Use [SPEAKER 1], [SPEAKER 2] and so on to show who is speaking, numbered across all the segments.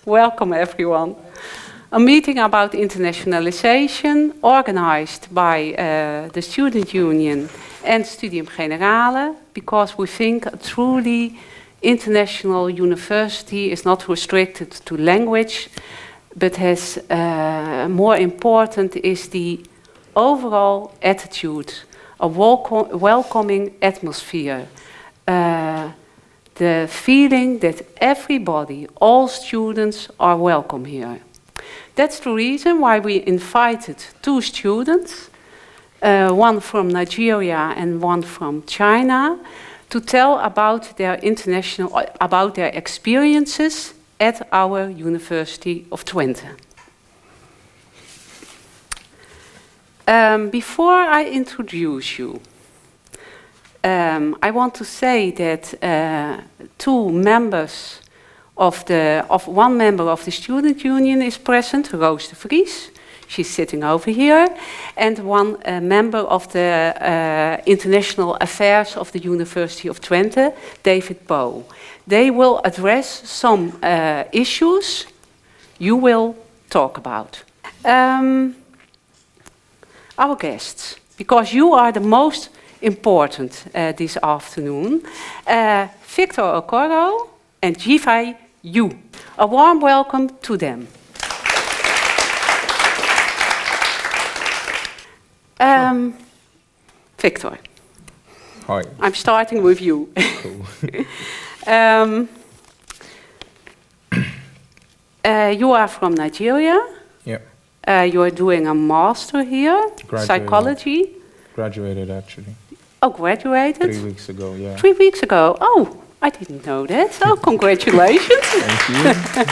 [SPEAKER 1] Welcome everyone. A meeting about internationalization organized by the Student Union and Studium Generale, because we think a truly international university is not restricted to language, but has more important is the overall attitude, a welcoming atmosphere, the feeling that everybody, all students are welcome here. That's the reason why we invited two students, one from Nigeria and one from China, to tell about their experiences at our University of Twente. Before I introduce you, I want to say that one member of the Student Union is present, Roos de Vries. She's sitting over here, and one member of the International Affairs of the University of Twente, David Poe. They will address some issues you will talk about. Our guests, because you are the most important this afternoon, Victor Okoro and Jifai Yu. A warm welcome to them. Victor.
[SPEAKER 2] Hi.
[SPEAKER 1] I'm starting with you.
[SPEAKER 2] Cool.
[SPEAKER 1] You are from Nigeria.
[SPEAKER 2] Yeah.
[SPEAKER 1] You are doing a master here, psychology.
[SPEAKER 2] Graduated, actually.
[SPEAKER 1] Oh, graduated?
[SPEAKER 2] 3 weeks ago, yeah.
[SPEAKER 1] 3 weeks ago. Oh, I didn't know that. Oh, congratulations.
[SPEAKER 2] Thank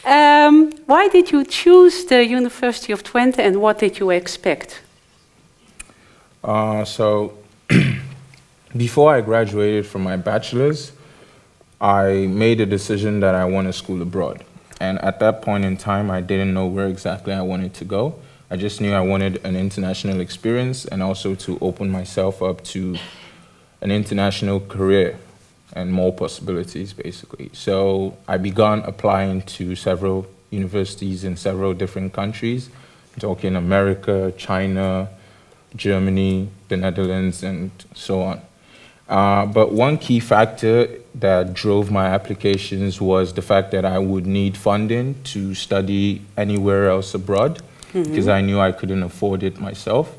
[SPEAKER 2] you.
[SPEAKER 1] Why did you choose the University of Twente and what did you expect?
[SPEAKER 2] So, before I graduated from my bachelor's, I made a decision that I want to school abroad. And at that point in time, I didn't know where exactly I wanted to go. I just knew I wanted an international experience and also to open myself up to an international career and more possibilities, basically. So I began applying to several universities in several different countries, talking America, China, Germany, the Netherlands, and so on. But one key factor that drove my applications was the fact that I would need funding to study anywhere else abroad, because I knew I couldn't afford it myself.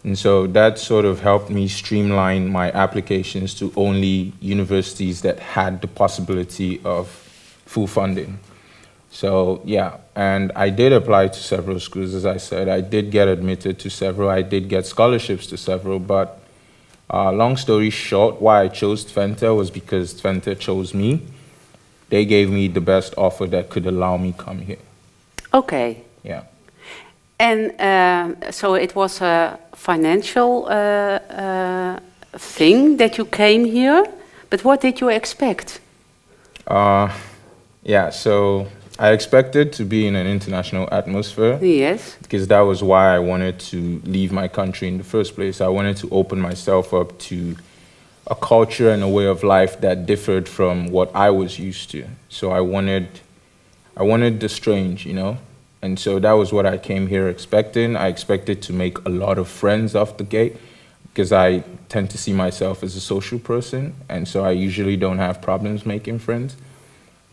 [SPEAKER 2] And so that sort of helped me streamline my applications to only universities that had the possibility of full funding. So yeah, and I did apply to several schools, as I said. I did get admitted to several. I did get scholarships to several, but long story short, why I chose Twente was because Twente chose me. They gave me the best offer that could allow me come here.
[SPEAKER 1] Okay.
[SPEAKER 2] Yeah.
[SPEAKER 1] And so it was a financial thing that you came here, but what did you expect?
[SPEAKER 2] Yeah, so I expected to be in an international atmosphere.
[SPEAKER 1] Yes.
[SPEAKER 2] Because that was why I wanted to leave my country in the first place. I wanted to open myself up to a culture and a way of life that differed from what I was used to. So I wanted the strange, you know? And so that was what I came here expecting. I expected to make a lot of friends off the gate because I tend to see myself as a social person. And so I usually don't have problems making friends.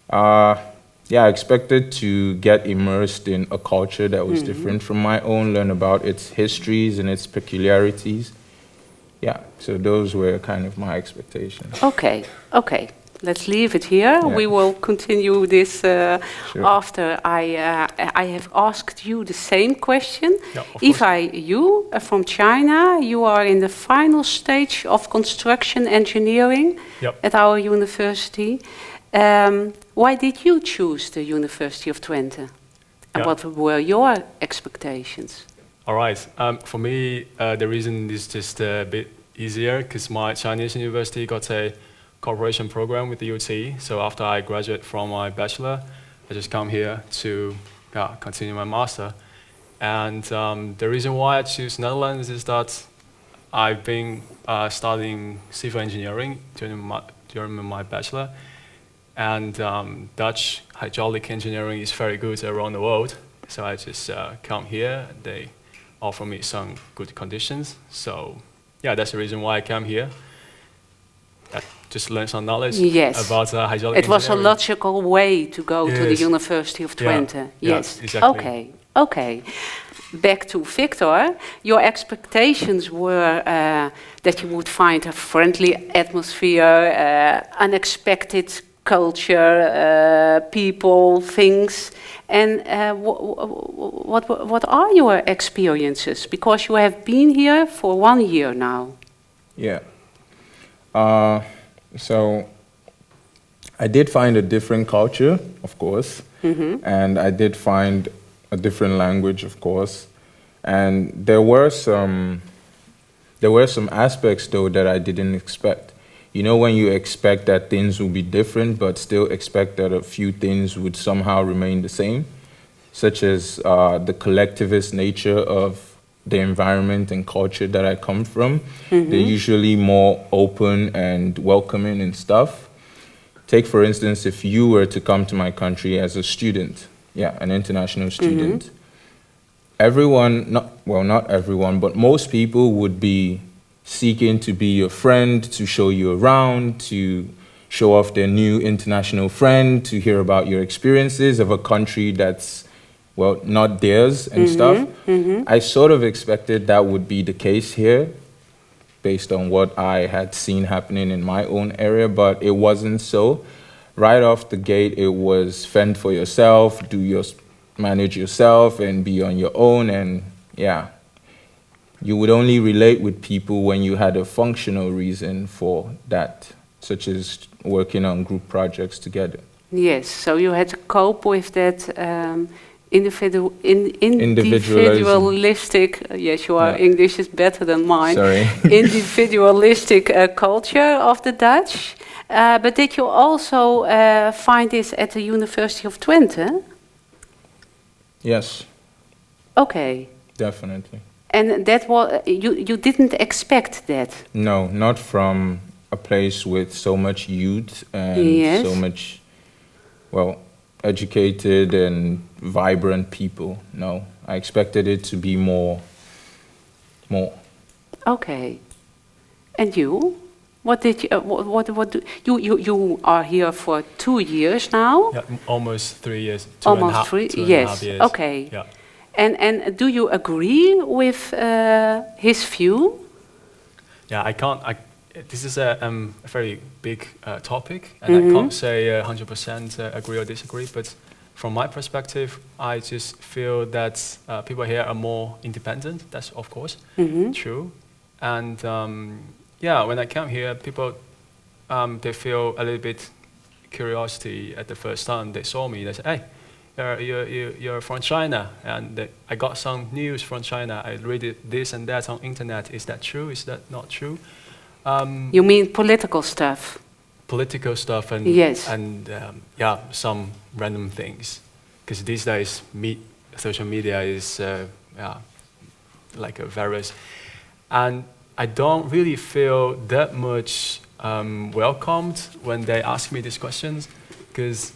[SPEAKER 2] Yeah, I expected to get immersed in a culture that was different from my own, learn about its histories and its peculiarities. Yeah, so those were kind of my expectations.
[SPEAKER 1] Okay, okay. Let's leave it here.
[SPEAKER 2] Yeah.
[SPEAKER 1] We will continue this
[SPEAKER 2] Sure.
[SPEAKER 1] after I have asked you the same question.
[SPEAKER 3] Yeah, of course.
[SPEAKER 1] You from China, you are in the final stage of construction engineering at our university. Why did you choose the University of Twente? And what were your expectations?
[SPEAKER 3] All right. For me, the reason is just a bit easier because my Chinese university got a cooperation program with the UT. So after I graduate from my bachelor, I just come here to continue my master. And the reason why I choose Netherlands is that I've been studying civil engineering during my bachelor. and Dutch hydraulic engineering is very good around the world. So I just come here. They offer me some good conditions. So yeah, that's the reason why I came here. Just learn some knowledge
[SPEAKER 1] Yes.
[SPEAKER 3] about hydraulic
[SPEAKER 1] It was a
[SPEAKER 3] engineering.
[SPEAKER 1] logical way to go to the
[SPEAKER 3] Yes.
[SPEAKER 1] University of Twente.
[SPEAKER 3] Yeah,
[SPEAKER 1] Yes.
[SPEAKER 3] exactly.
[SPEAKER 1] Okay. Okay. Back to Victor. Your expectations were that you would find a friendly atmosphere, unexpected culture, people, things. And what are your experiences? Because you have been here for 1 year now.
[SPEAKER 2] Yeah. So I did find a different culture, of course, and I did find a different language, of course, and there were some aspects though that I didn't expect. You know, when you expect that things will be different, but still expect that a few things would somehow remain the same, such as the collectivist nature of the environment and culture that I come from. They're usually more open and welcoming and stuff. Take, for instance, if you were to come to my country as a student, an international student, everyone, not everyone, but most people would be seeking to be your friend, to show you around, to show off their new international friend, to hear about your experiences of a country that's, not theirs and stuff. I sort of expected that would be the case here, based on what I had seen happening in my own area, but it wasn't so. Right off the gate, it was fend for yourself, manage yourself, and be on your own, and you would only relate with people when you had a functional reason for that, such as working on group projects together.
[SPEAKER 1] Yes, so you had to cope with that
[SPEAKER 2] Individualism.
[SPEAKER 1] individualistic, yes, your English is better than mine.
[SPEAKER 2] Sorry.
[SPEAKER 1] Individualistic culture of the Dutch. But did you also find this at the University of Twente?
[SPEAKER 2] Yes.
[SPEAKER 1] Okay.
[SPEAKER 2] Definitely.
[SPEAKER 1] And that was you didn't expect that?
[SPEAKER 2] No, not from a place with so much youth and so much, educated and vibrant people. No, I expected it to be more.
[SPEAKER 1] Okay. And you? What did you? What do you are here for 2 years now?
[SPEAKER 3] Yeah, almost 3 years.
[SPEAKER 1] Almost 3.
[SPEAKER 3] Two and a
[SPEAKER 1] Yes.
[SPEAKER 3] half years.
[SPEAKER 1] Okay.
[SPEAKER 3] Yeah.
[SPEAKER 1] And do you agree with his view?
[SPEAKER 3] Yeah, I can't. This is a very big topic, and I can't say 100% agree or disagree. But from my perspective, I just feel that people here are more independent. That's of course true. And when I came here, people they feel a little bit curiosity at the first time they saw me. They said, "Hey, you're from China," and I got some news from China. I read this and that on internet. Is that true? Is that not true?
[SPEAKER 1] You mean political stuff?
[SPEAKER 3] Political stuff and some random things. Because these days, social media is like a virus, and I don't really feel that much welcomed when they ask me these questions. Because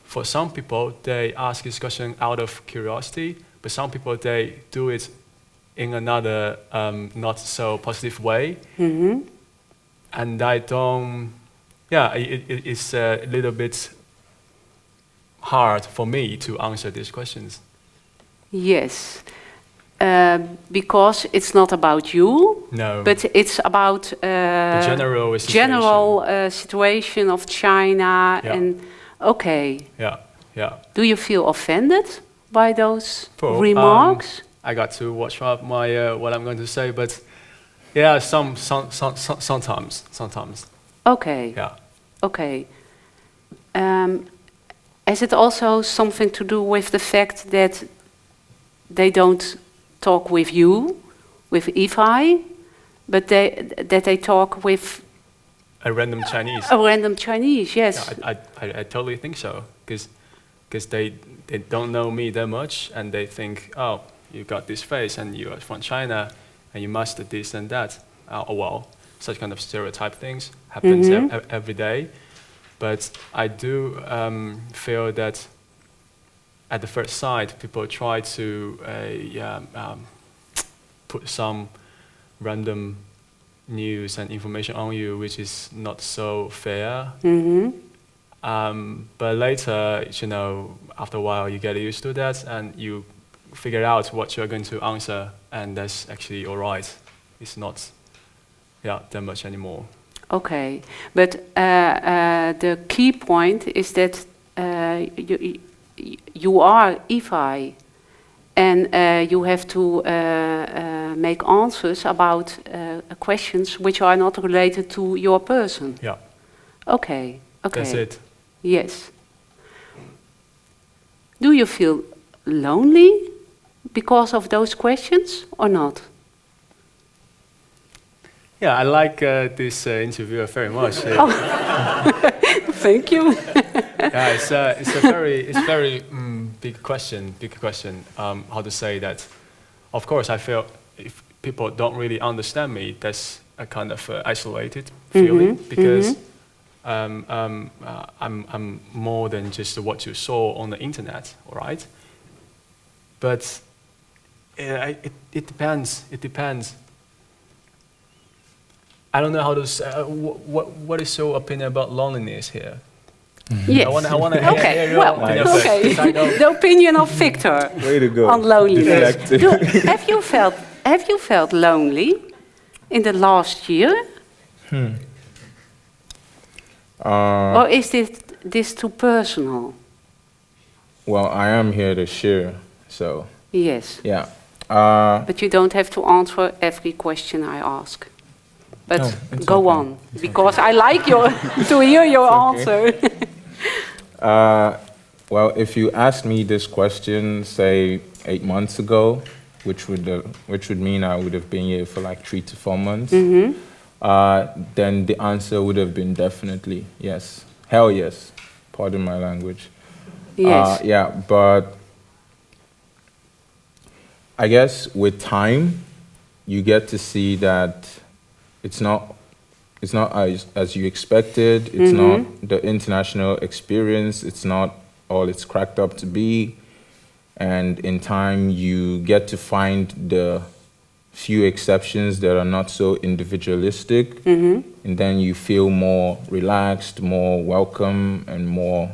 [SPEAKER 3] for some people, they ask this question out of curiosity, but some people they do it in another not so positive way. And I don't, it's a little bit hard for me to answer these questions.
[SPEAKER 1] Yes, because it's not about you,
[SPEAKER 3] No.
[SPEAKER 1] but it's about
[SPEAKER 3] the general
[SPEAKER 1] situation of China.
[SPEAKER 3] Yeah.
[SPEAKER 1] And okay,
[SPEAKER 3] Yeah.
[SPEAKER 1] do you feel offended by those
[SPEAKER 3] Well,
[SPEAKER 1] remarks?
[SPEAKER 3] I got to watch out my what I'm going to say, but yeah, sometimes.
[SPEAKER 1] Okay.
[SPEAKER 3] Yeah.
[SPEAKER 1] Okay. Has it also something to do with the fact that they don't talk with you, with Ivi, but that they talk with
[SPEAKER 3] A random Chinese.
[SPEAKER 1] a random Chinese? Yes.
[SPEAKER 3] Yeah, I totally think so, because they don't know me that much, and they think, oh, you got this face, and you are from China, and you must this and that. Such kind of stereotype things happens every day. But I do feel that at the first sight, people try to put some random news and information on you, which is not so fair. But later, you know, after a while, you get used to that, and you figure out what you're going to answer, and that's actually all right. It's not, that much anymore.
[SPEAKER 1] Okay, but the key point is that you are EFI, and you have to make answers about questions which are not related to your person.
[SPEAKER 3] Yeah.
[SPEAKER 1] Okay. Okay.
[SPEAKER 3] That's it.
[SPEAKER 1] Yes. Do you feel lonely because of those questions or not?
[SPEAKER 3] Yeah, I like this interviewer very much.
[SPEAKER 1] Thank you.
[SPEAKER 3] Yeah, it's a very big question. How to say that? Of course, I feel if people don't really understand me, that's a kind of isolated feeling, because I'm more than just what you saw on the internet, all right? But it depends. It depends. I don't know how to say, what is your opinion about loneliness here?
[SPEAKER 1] Yes.
[SPEAKER 3] I want to hear your opinion first,
[SPEAKER 1] okay.
[SPEAKER 3] 'cause I don't-
[SPEAKER 1] The opinion of Victor
[SPEAKER 2] Way to go.
[SPEAKER 1] on loneliness.
[SPEAKER 2] Deflected.
[SPEAKER 1] Have you felt lonely in the last year? Or is this too personal?
[SPEAKER 2] Well, I am here to share, so
[SPEAKER 1] Yes.
[SPEAKER 2] yeah.
[SPEAKER 1] But you don't have to answer every question I ask. But
[SPEAKER 2] No, it's
[SPEAKER 1] go
[SPEAKER 2] okay.
[SPEAKER 1] on, because I like to hear your answer.
[SPEAKER 2] Well, if you asked me this question, say 8 months ago, which would mean I would have been here for like 3 to 4 months, then the answer would have been definitely yes. Hell yes. Pardon my language.
[SPEAKER 1] Yes.
[SPEAKER 2] Yeah, but I guess with time, you get to see that it's not as you expected. It's not the international experience. It's not all it's cracked up to be. And in time, you get to find the few exceptions that are not so individualistic. And then you feel more relaxed, more welcome, and more,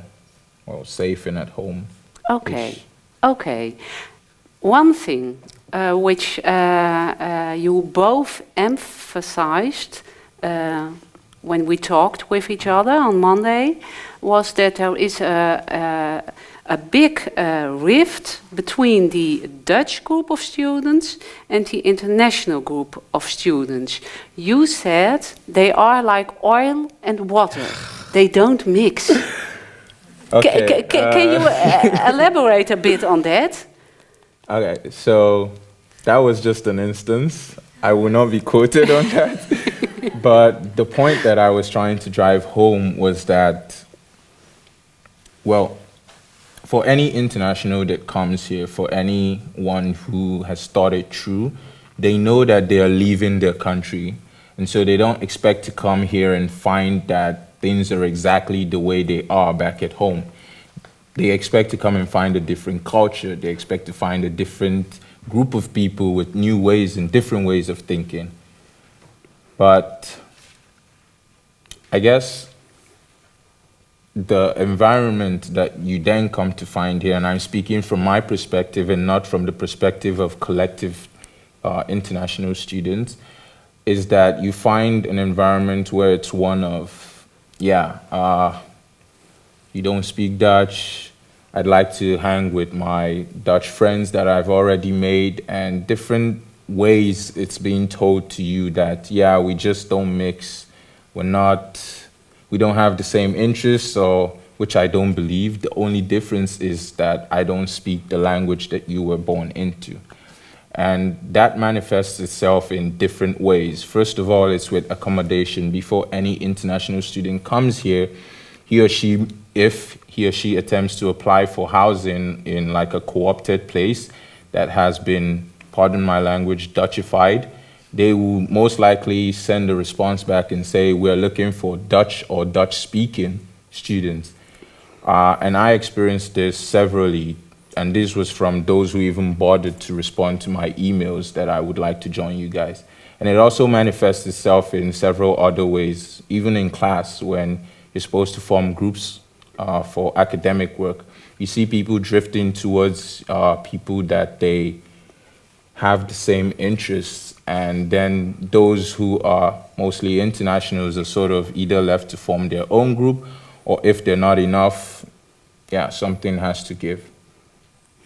[SPEAKER 2] well, safe and at home.
[SPEAKER 1] Okay. Okay. One thing which you both emphasized when we talked with each other on Monday was that there is a big rift between the Dutch group of students and the international group of students. You said they are like oil and water. They don't mix.
[SPEAKER 2] Okay,
[SPEAKER 1] Can you elaborate a bit on that?
[SPEAKER 2] Okay, so that was just an instance. I will not be quoted on that. But the point that I was trying to drive home was that, well, for any international that comes here, for anyone who has thought it through, they know that they are leaving their country. And so they don't expect to come here and find that things are exactly the way they are back at home. They expect to come and find a different culture. They expect to find a different group of people with new ways and different ways of thinking. But I guess the environment that you then come to find here, and I'm speaking from my perspective and not from the perspective of collective international students, is that you find an environment where it's one of, you don't speak Dutch, I'd like to hang with my Dutch friends that I've already made, and different ways it's being told to you that, we just don't mix, we don't have the same interests, or which I don't believe. The only difference is that I don't speak the language that you were born into. And that manifests itself in different ways. First of all, it's with accommodation. Before any international student comes here, if he or she attempts to apply for housing in like a co-opted place that has been, pardon my language, Dutchified, they will most likely send a response back and say, we're looking for Dutch or Dutch-speaking students. And I experienced this severally, and this was from those who even bothered to respond to my emails that I would like to join you guys. And it also manifests itself in several other ways, even in class when you're supposed to form groups for academic work. You see people drifting towards people that they have the same interests, and then those who are mostly internationals are sort of either left to form their own group, or if they're not enough, yeah, something has to give.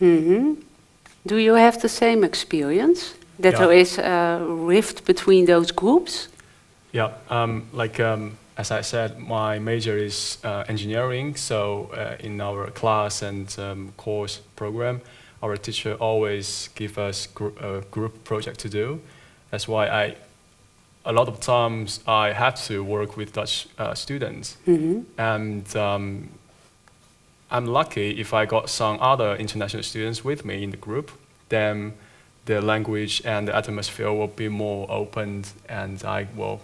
[SPEAKER 1] Do you have the same experience? That
[SPEAKER 3] Yeah.
[SPEAKER 1] there is a rift between those groups?
[SPEAKER 3] Yeah, as I said, my major is engineering. So in our class and course program, our teacher always give us a group project to do. That's why a lot of times I had to work with Dutch students. And I'm lucky if I got some other international students with me in the group, then the language and the atmosphere will be more open, and I will,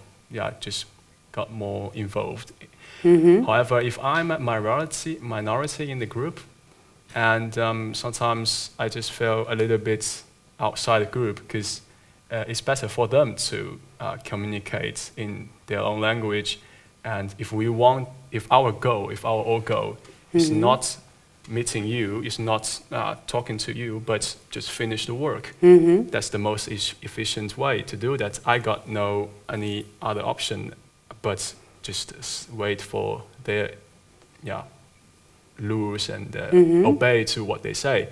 [SPEAKER 3] just got more involved. However, if I'm a minority in the group, and sometimes I just feel a little bit outside the group, because it's better for them to communicate in their own language. And if our whole goal is not meeting you, is not talking to you, but just finish the work. That's the most efficient way to do that. I got no any other option but just wait for their rules and obey to what they say.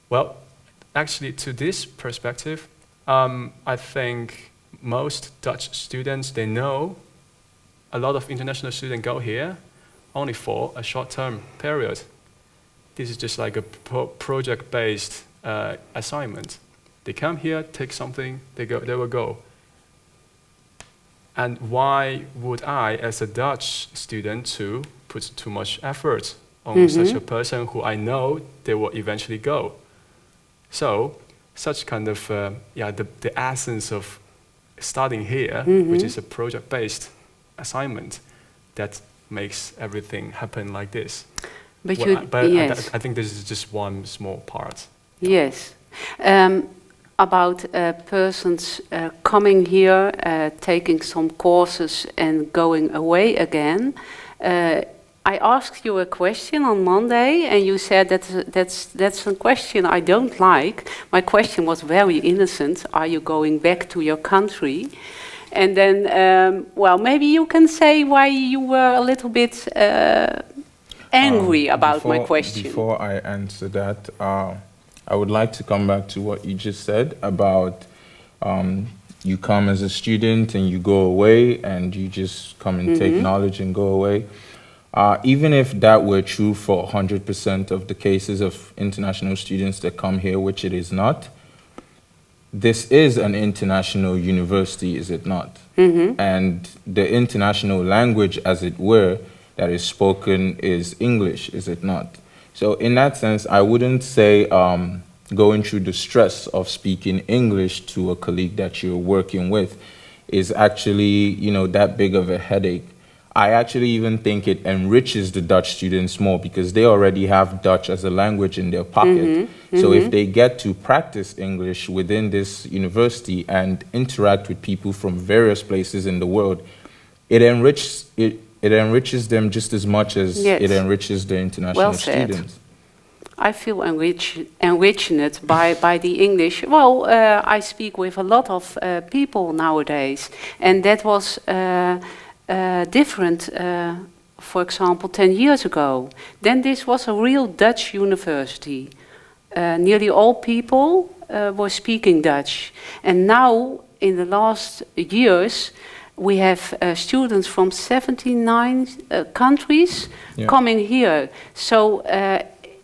[SPEAKER 3] Well, actually, to this perspective, I think most Dutch students, they know a lot of international students go here only for a short-term period. This is just like a project-based assignment. They come here, take something, they will go. And why would I, as a Dutch student, to put too much effort on such a person who I know they will eventually go? So, such kind of, the essence of starting here, which is a project-based assignment, that makes everything happen like this.
[SPEAKER 1] But
[SPEAKER 3] yes. I think this is just one small part.
[SPEAKER 1] Yes. About persons coming here, taking some courses and going away again. I asked you a question on Monday, and you said that's a question I don't like. My question was very innocent. Are you going back to your country? And then, well, maybe you can say why you were a little bit angry about my question.
[SPEAKER 2] Before I answer that, I would like to come back to what you just said about you come as a student and you go away and you just come and take knowledge and go away. Even if that were true for 100% of the cases of international students that come here, which it is not, this is an international university, is it not? And the international language, as it were, that is spoken is English, is it not? So in that sense, I wouldn't say going through the stress of speaking English to a colleague that you're working with is actually, that big of a headache. I actually even think it enriches the Dutch students more because they already have Dutch as a language in their pocket. So if they get to practice English within this university and interact with people from various places in the world, it enriches them just as much as it enriches the international students.
[SPEAKER 1] I feel enriched by the English. Well, I speak with a lot of people nowadays, and that was different, for example, 10 years ago. Then this was a real Dutch university. Nearly all people were speaking Dutch. And now, in the last years, we have students from 79 countries coming here. So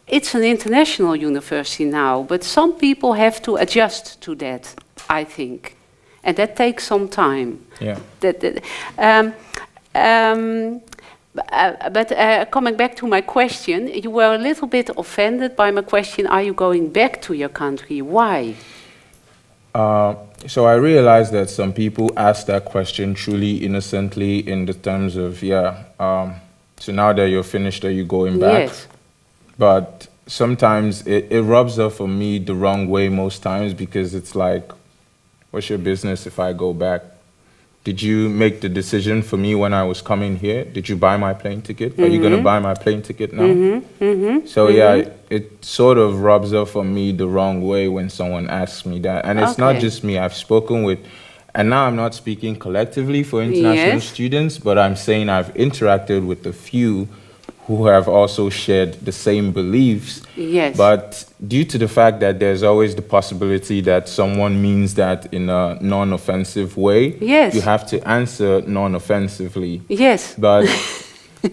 [SPEAKER 1] it's an international university now, but some people have to adjust to that, I think. And that takes some time.
[SPEAKER 2] Yeah.
[SPEAKER 1] But coming back to my question, you were a little bit offended by my question, are you going back to your country? Why?
[SPEAKER 2] So I realized that some people ask that question truly innocently in the terms of, So now that you're finished, are you going back?
[SPEAKER 1] Yes.
[SPEAKER 2] But sometimes it rubs off on me the wrong way most times because it's like, what's your business if I go back? Did you make the decision for me when I was coming here? Did you buy my plane ticket? Are you going to buy my plane ticket now? So yeah, it sort of rubs off on me the wrong way when someone asks me that. And it's not
[SPEAKER 1] Okay.
[SPEAKER 2] just me. I've spoken with, and now I'm not speaking collectively for international
[SPEAKER 1] Yes.
[SPEAKER 2] students, but I'm saying I've interacted with a few who have also shared the same beliefs.
[SPEAKER 1] Yes.
[SPEAKER 2] But due to the fact that there's always the possibility that someone means that in a non-offensive way,
[SPEAKER 1] Yes.
[SPEAKER 2] you have to answer non-offensively.
[SPEAKER 1] Yes.
[SPEAKER 2] But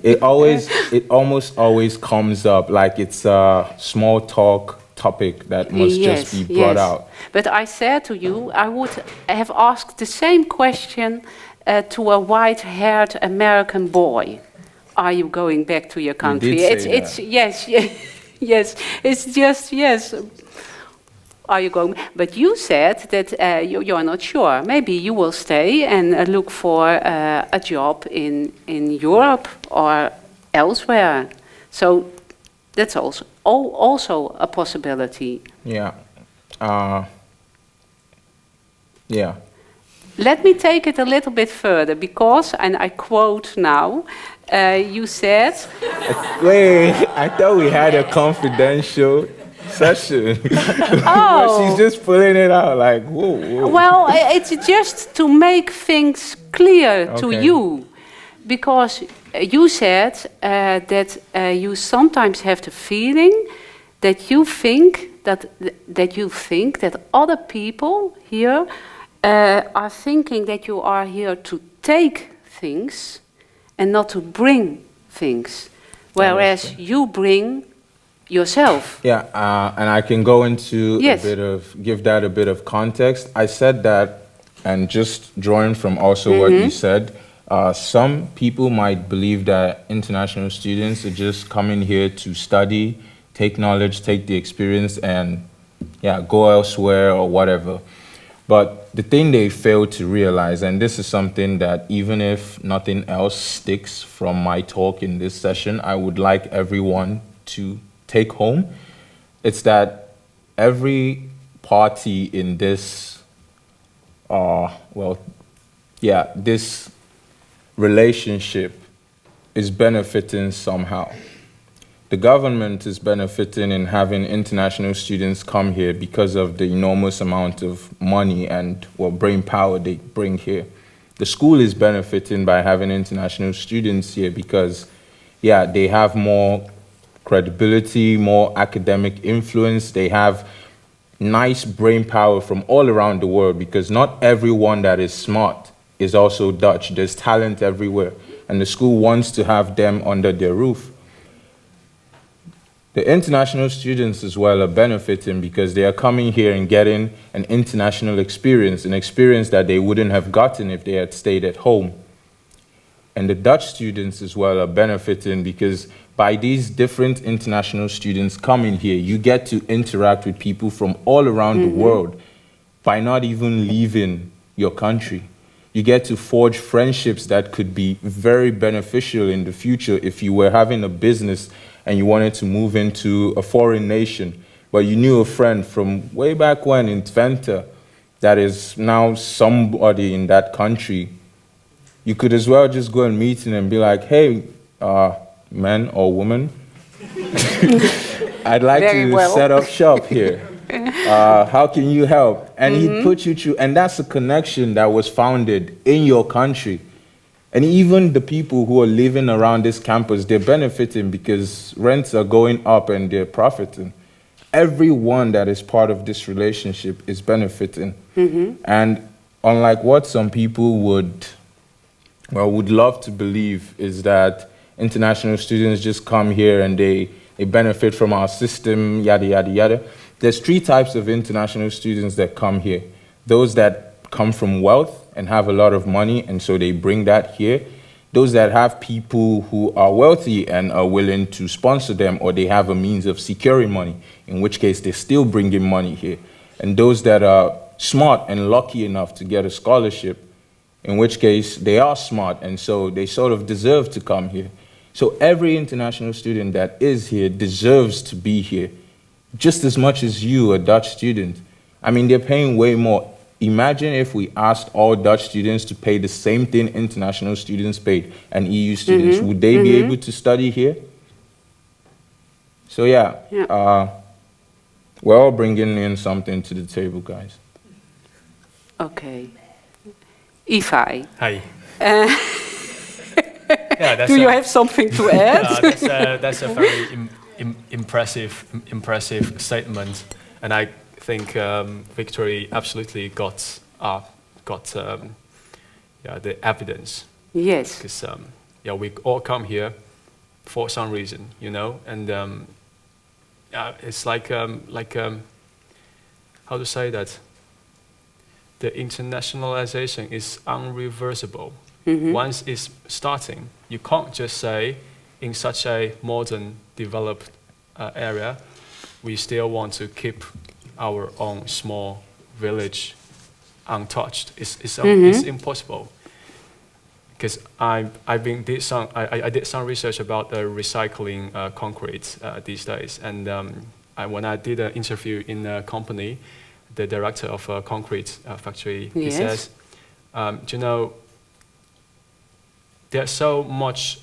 [SPEAKER 2] it almost always comes up like it's a small talk topic that must just be brought out.
[SPEAKER 1] But I said to you, I would have asked the same question to a white-haired American boy. Are you going back to your country?
[SPEAKER 2] did say
[SPEAKER 1] It's yes, yes. It's just yes. Are you going? But you said that you're not sure. Maybe you will stay and look for a job in Europe or elsewhere. So that's also a possibility.
[SPEAKER 2] Yeah. Yeah.
[SPEAKER 1] Let me take it a little bit further because, and I quote now, you said,
[SPEAKER 2] Wait, I thought we had a confidential session. But she's just pulling it out like, whoa, whoa.
[SPEAKER 1] well, it's just to make things clear to
[SPEAKER 2] Okay.
[SPEAKER 1] you, because you said that you sometimes have the feeling that you think that other people here are thinking that you are here to take things and not to bring things, whereas you bring yourself.
[SPEAKER 2] Yeah, and I can go into
[SPEAKER 1] Yes.
[SPEAKER 2] give that a bit of context. I said that, and just drawing from also what you said, some people might believe that international students are just coming here to study, take knowledge, take the experience, and yeah, go elsewhere or whatever. But the thing they fail to realize, and this is something that even if nothing else sticks from my talk in this session, I would like everyone to take home, it's that every party in this, this relationship is benefiting somehow. The government is benefiting in having international students come here because of the enormous amount of money and brain power they bring here. The school is benefiting by having international students here because, yeah, they have more credibility, more academic influence. They have nice brain power from all around the world because not everyone that is smart is also Dutch. There's talent everywhere, and the school wants to have them under their roof. The international students as well are benefiting because they are coming here and getting an international experience, an experience that they wouldn't have gotten if they had stayed at home. And the Dutch students as well are benefiting because by these different international students coming here, you get to interact with people from all around the world by not even leaving your country. You get to forge friendships that could be very beneficial in the future if you were having a business and you wanted to move into a foreign nation, but you knew a friend from way back when in Twente that is now somebody in that country. You could as well just go and meet him and be like, hey, man or woman, I'd like
[SPEAKER 1] Very
[SPEAKER 2] to
[SPEAKER 1] well.
[SPEAKER 2] set up shop here. How can you help? And he'd put you through, and that's a connection that was founded in your country. And even the people who are living around this campus, they're benefiting because rents are going up and they're profiting. Everyone that is part of this relationship is benefiting. And unlike what some people would love to believe is that international students just come here and they benefit from our system, yada, yada, yada. There's three types of international students that come here. Those that come from wealth and have a lot of money, and so they bring that here. Those that have people who are wealthy and are willing to sponsor them, or they have a means of securing money, in which case they're still bringing money here. And those that are smart and lucky enough to get a scholarship, in which case they are smart, and so they sort of deserve to come here. So every international student that is here deserves to be here, just as much as you, a Dutch student. I mean, they're paying way more. Imagine if we asked all Dutch students to pay the same thing international students paid and EU students. Would they be able to study here? So yeah, we're all bringing in something to the table, guys.
[SPEAKER 1] Okay. Ivi,
[SPEAKER 3] Hi.
[SPEAKER 1] do you have something to add?
[SPEAKER 3] That's a very impressive statement, and I think Victory absolutely got the evidence.
[SPEAKER 1] Yes.
[SPEAKER 3] Because we all come here for some reason, you know, and it's like how to say that the internationalization is unreversible. Once it's starting, you can't just say in such a modern, developed area, we still want to keep our own small village untouched. It's impossible. Because I did some research about recycling concrete these days, and when I did an interview in a company, the director of a concrete factory, he says, do you know, there's so much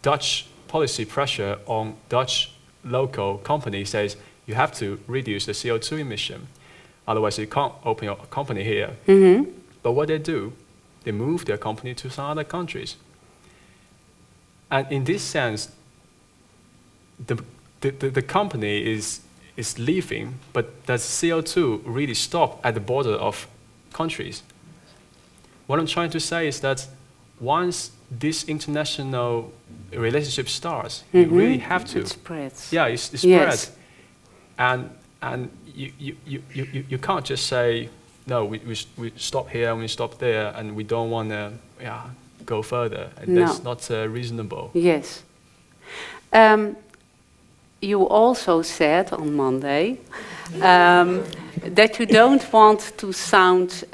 [SPEAKER 3] Dutch policy pressure on Dutch local companies says you have to reduce the CO2 emission, otherwise you can't open your company here. But what they do, they move their company to some other countries. And in this sense, the company is leaving, but does CO2 really stop at the border of countries? What I'm trying to say is that once this international relationship starts, you really have to.
[SPEAKER 1] It spreads.
[SPEAKER 3] Yeah, it spreads.
[SPEAKER 1] Yes.
[SPEAKER 3] And you can't just say, no, we stop here and we stop there and we don't want to go further. And
[SPEAKER 1] No.
[SPEAKER 3] that's not reasonable.
[SPEAKER 1] Yes. You also said on Monday that you don't want to sound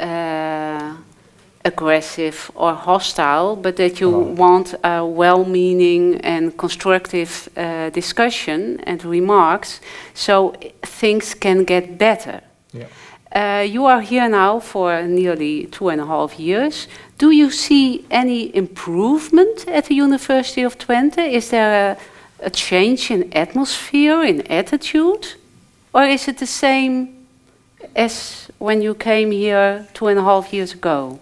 [SPEAKER 1] aggressive or hostile, but that you want a well-meaning and constructive discussion and remarks so things can get better.
[SPEAKER 2] Yeah.
[SPEAKER 1] You are here now for nearly 2.5 years. Do you see any improvement at the University of Twente? Is there a change in atmosphere, in attitude? Or is it the same as when you came here 2.5 years ago?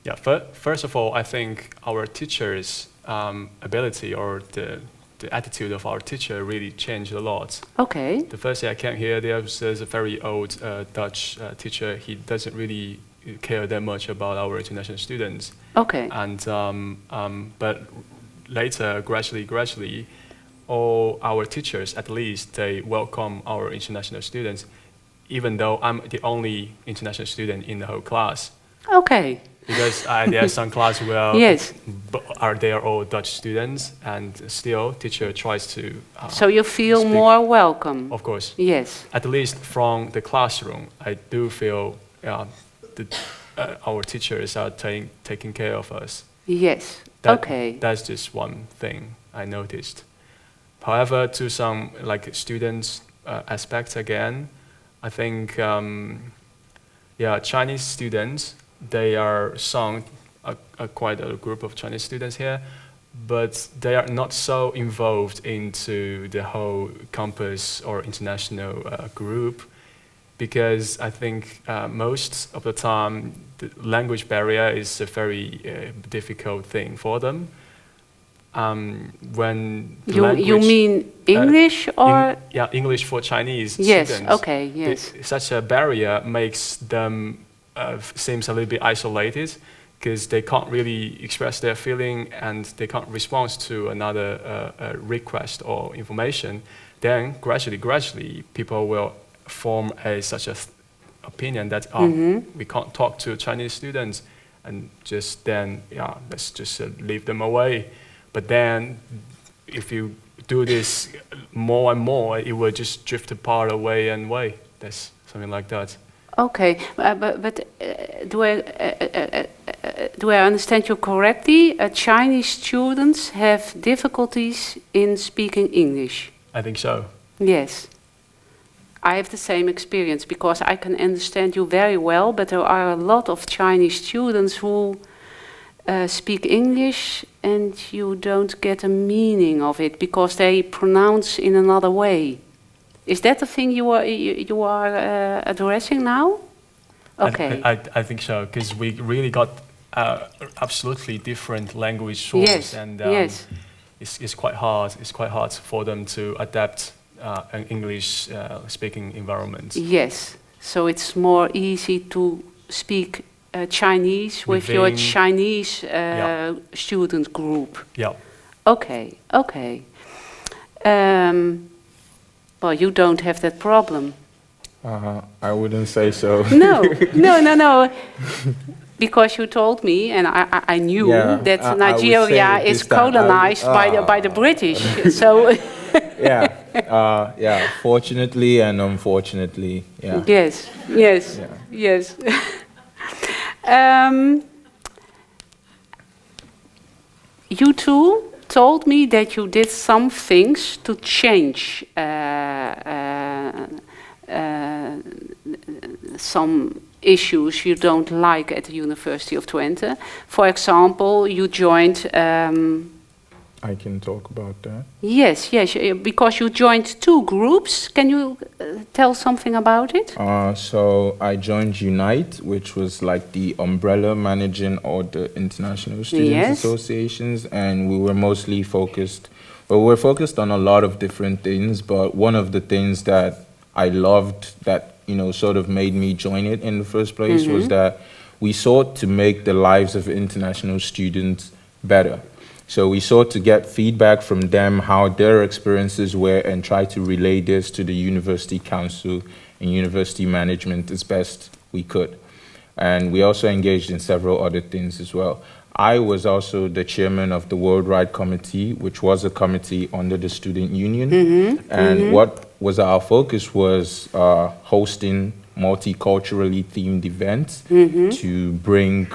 [SPEAKER 3] Yeah, first of all, I think our teachers' ability or the attitude of our teacher really changed a lot.
[SPEAKER 1] Okay.
[SPEAKER 3] The first day I came here, there's a very old Dutch teacher. He doesn't really care that much about our international students.
[SPEAKER 1] Okay.
[SPEAKER 3] And but later, gradually, all our teachers, at least, they welcome our international students, even though I'm the only international student in the whole class.
[SPEAKER 1] Okay.
[SPEAKER 3] Because there are some classes where
[SPEAKER 1] Yes.
[SPEAKER 3] they are all Dutch students, and still teacher tries to.
[SPEAKER 1] So you feel
[SPEAKER 3] speak.
[SPEAKER 1] more welcome?
[SPEAKER 3] Of course.
[SPEAKER 1] Yes.
[SPEAKER 3] At least from the classroom, I do feel our teachers are taking care of us.
[SPEAKER 1] Yes. Okay.
[SPEAKER 3] That's just one thing I noticed. However, to some like students aspects again, I think Chinese students, they are quite a group of Chinese students here, but they are not so involved into the whole campus or international group, because I think most of the time the language barrier is a very difficult thing for them. When
[SPEAKER 1] You mean English or?
[SPEAKER 3] English for Chinese
[SPEAKER 1] Yes.
[SPEAKER 3] students.
[SPEAKER 1] Okay. Yes.
[SPEAKER 3] Such a barrier makes them seems a little bit isolated, because they can't really express their feeling and they can't respond to another request or information. Then gradually, people will form such a opinion that we can't talk to Chinese students, and just then let's just leave them away. But then, if you do this more and more, it will just drift apart away and away. That's something like that.
[SPEAKER 1] Okay, but do I do I understand you correctly? Chinese students have difficulties in speaking English.
[SPEAKER 3] I think so.
[SPEAKER 1] Yes. I have the same experience because I can understand you very well, but there are a lot of Chinese students who speak English and you don't get a meaning of it because they pronounce in another way. Is that the thing you are addressing now? Okay.
[SPEAKER 3] I think so, because we really got absolutely different language source,
[SPEAKER 1] Yes.
[SPEAKER 3] and
[SPEAKER 1] Yes.
[SPEAKER 3] it's quite hard. It's quite hard for them to adapt an English speaking environment.
[SPEAKER 1] Yes. So it's more easy to speak Chinese with your
[SPEAKER 3] Within-
[SPEAKER 1] Chinese
[SPEAKER 3] Yeah.
[SPEAKER 1] student group.
[SPEAKER 3] Yeah.
[SPEAKER 1] Okay. Okay. Well, you don't have that problem.
[SPEAKER 2] I wouldn't say so.
[SPEAKER 1] No, no, no, no. Because you told me, and I knew
[SPEAKER 2] Yeah,
[SPEAKER 1] that
[SPEAKER 2] I would
[SPEAKER 1] Nigeria
[SPEAKER 2] say
[SPEAKER 1] is
[SPEAKER 2] this time,
[SPEAKER 1] colonized by the British. So
[SPEAKER 2] Yeah, yeah. Fortunately and unfortunately, yeah.
[SPEAKER 1] yes, yes,
[SPEAKER 2] Yeah.
[SPEAKER 1] yes. um, you two told me that you did some things to change some issues you don't like at the University of Twente. For example, you joined.
[SPEAKER 2] I can talk about that.
[SPEAKER 1] Yes, because you joined two groups. Can you tell something about it?
[SPEAKER 2] So I joined Unite, which was like the umbrella managing all the international students
[SPEAKER 1] Yes.
[SPEAKER 2] associations, and we were mostly focused. Well, we're focused on a lot of different things, but one of the things that I loved that sort of made me join it in the first place was that we sought to make the lives of international students better. So we sought to get feedback from them, how their experiences were, and try to relay this to the university council and university management as best we could. And we also engaged in several other things as well. I was also the chairman of the Worldwide Committee, which was a committee under the student union. And what was our focus was hosting multiculturally themed events to bring,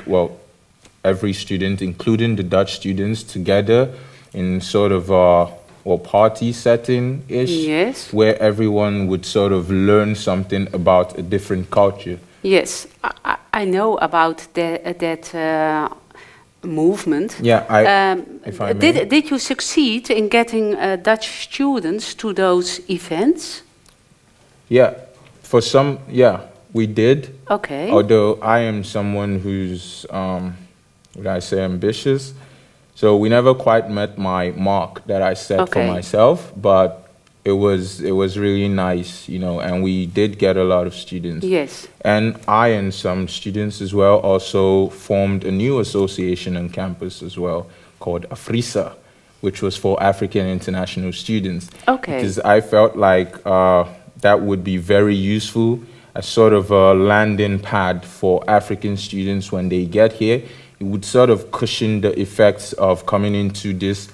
[SPEAKER 2] every student, including the Dutch students, together in sort of party setting-ish,
[SPEAKER 1] Yes.
[SPEAKER 2] where everyone would sort of learn something about a different culture.
[SPEAKER 1] Yes, I know about that movement.
[SPEAKER 2] Yeah, if I may.
[SPEAKER 1] Did you succeed in getting Dutch students to those events?
[SPEAKER 2] Yeah, for some, we did.
[SPEAKER 1] Okay.
[SPEAKER 2] Although I am someone who's, would I say, ambitious. So we never quite met my mark that I set for
[SPEAKER 1] Okay.
[SPEAKER 2] myself, but it was really nice, and we did get a lot of students.
[SPEAKER 1] Yes.
[SPEAKER 2] And I and some students as well also formed a new association on campus as well called AFRISA, which was for African international students.
[SPEAKER 1] Okay.
[SPEAKER 2] Because I felt like that would be very useful as sort of a landing pad for African students when they get here. It would sort of cushion the effects of coming into this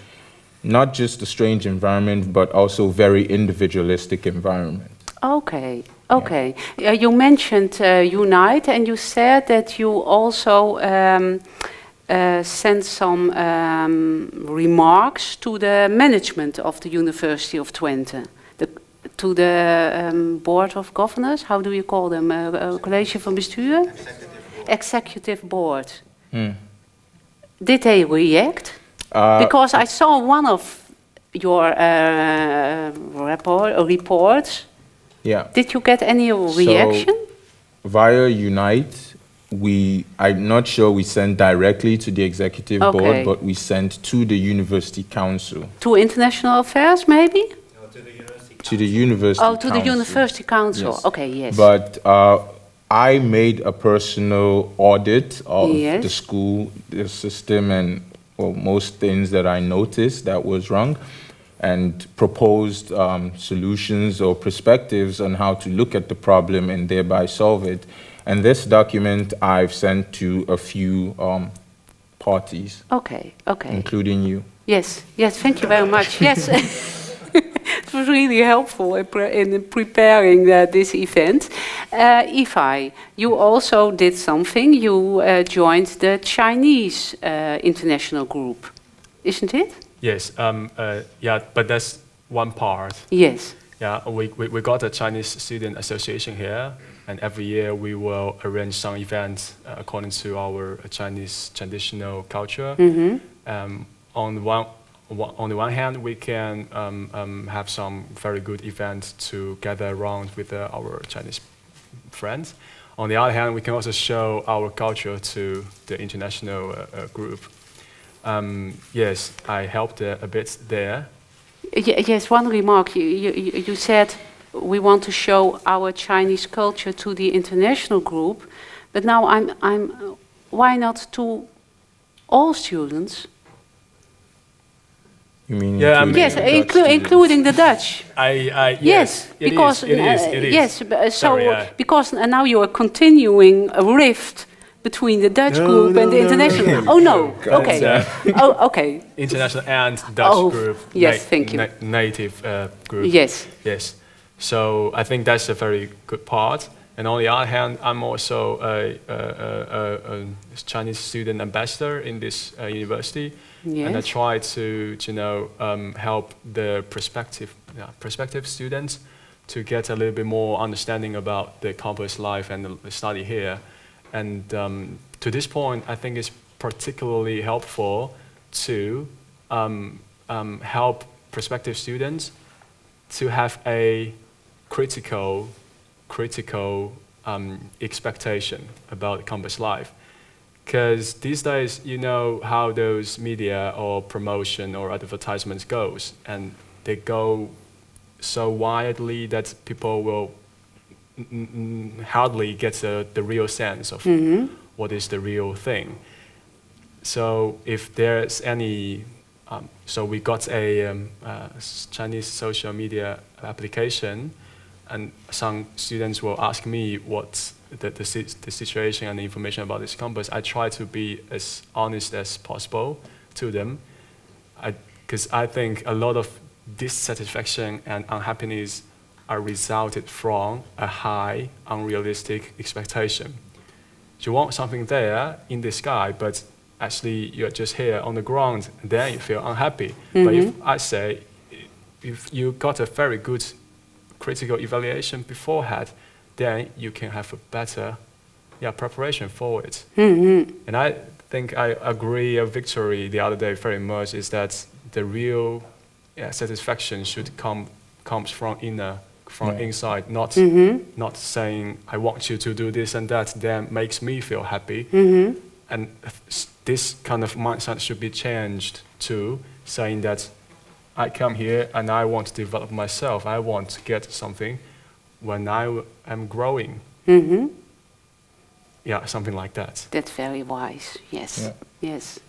[SPEAKER 2] not just a strange environment, but also very individualistic environment.
[SPEAKER 1] Okay. Okay. You mentioned Unite, and you said that you also sent some remarks to the management of the University of Twente, to the Board of Governors. How do you call them? College van Bestuur? Executive Board. Did they react? Because I saw one of your reports.
[SPEAKER 2] Yeah.
[SPEAKER 1] Did you get any reaction?
[SPEAKER 2] So, via Unite, I'm not sure we sent directly to the executive
[SPEAKER 1] Okay.
[SPEAKER 2] board, but we sent to the university council.
[SPEAKER 1] To International Affairs, maybe?
[SPEAKER 2] To the university
[SPEAKER 1] Oh, to the
[SPEAKER 2] council.
[SPEAKER 1] University Council.
[SPEAKER 2] Yes.
[SPEAKER 1] Okay, yes.
[SPEAKER 2] But I made a personal audit of
[SPEAKER 1] Yes.
[SPEAKER 2] the school, the system, and most things that I noticed that was wrong, and proposed solutions or perspectives on how to look at the problem and thereby solve it. And this document I've sent to a few parties,
[SPEAKER 1] Okay, okay.
[SPEAKER 2] including you.
[SPEAKER 1] Yes, yes, thank you very much. Yes. It was really helpful in preparing this event. Ifai, you also did something. You joined the Chinese international group, isn't it?
[SPEAKER 3] Yes, yeah, but that's one part.
[SPEAKER 1] Yes.
[SPEAKER 3] Yeah, we got a Chinese Student Association here, and every year we will arrange some events according to our Chinese traditional culture. On the one hand, we can have some very good events to gather around with our Chinese friends. On the other hand, we can also show our culture to the international group. Yes, I helped a bit there.
[SPEAKER 1] Yes, one remark. You said we want to show our Chinese culture to the international group, but now why not to all students?
[SPEAKER 2] You mean
[SPEAKER 3] Yeah, I mean-
[SPEAKER 1] Yes,
[SPEAKER 2] Dutch students?
[SPEAKER 1] including the Dutch.
[SPEAKER 3] Yes, it
[SPEAKER 1] because
[SPEAKER 3] is.
[SPEAKER 1] yes,
[SPEAKER 3] Sorry, yeah.
[SPEAKER 1] because now you are continuing a rift between the Dutch group and the international. Oh no, okay. Oh, okay.
[SPEAKER 3] International and Dutch group.
[SPEAKER 1] Yes, thank you.
[SPEAKER 3] Native group.
[SPEAKER 1] Yes.
[SPEAKER 3] Yes. So I think that's a very good part. And on the other hand, I'm also a Chinese student ambassador in this university, and I
[SPEAKER 1] Yes.
[SPEAKER 3] try to help the prospective students to get a little bit more understanding about the campus life and the study here. And to this point, I think it's particularly helpful to help prospective students to have a critical expectation about campus life. Because these days, you know how those media or promotion or advertisements goes, and they go so widely that people will hardly get the real sense of what is the real thing. So if there's any, so we got a Chinese social media application, and some students will ask me what's the situation and the information about this campus. I try to be as honest as possible to them, because I think a lot of dissatisfaction and unhappiness are resulted from a high, unrealistic expectation. You want something there in the sky, but actually you're just here on the ground, then you feel unhappy. But if I say, if you got a very good critical evaluation beforehand, then you can have a better preparation for it. And I think I agree with Victory the other day very much, is that the real satisfaction should comes from inside, not saying I want you to do this and that, then makes me feel happy. And this kind of mindset should be changed to saying that I come here and I want to develop myself. I want to get something when I am growing. Yeah, something like that.
[SPEAKER 1] That's very wise. Yes.
[SPEAKER 2] Yeah.
[SPEAKER 1] Yes.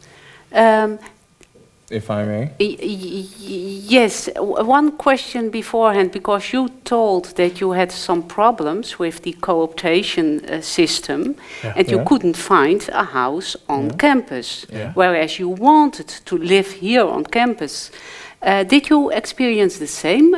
[SPEAKER 2] If I may.
[SPEAKER 1] Yes, one question beforehand, because you told that you had some problems with the co-optation system, and you couldn't find a house on campus, whereas you wanted to live here on campus. Did you experience the same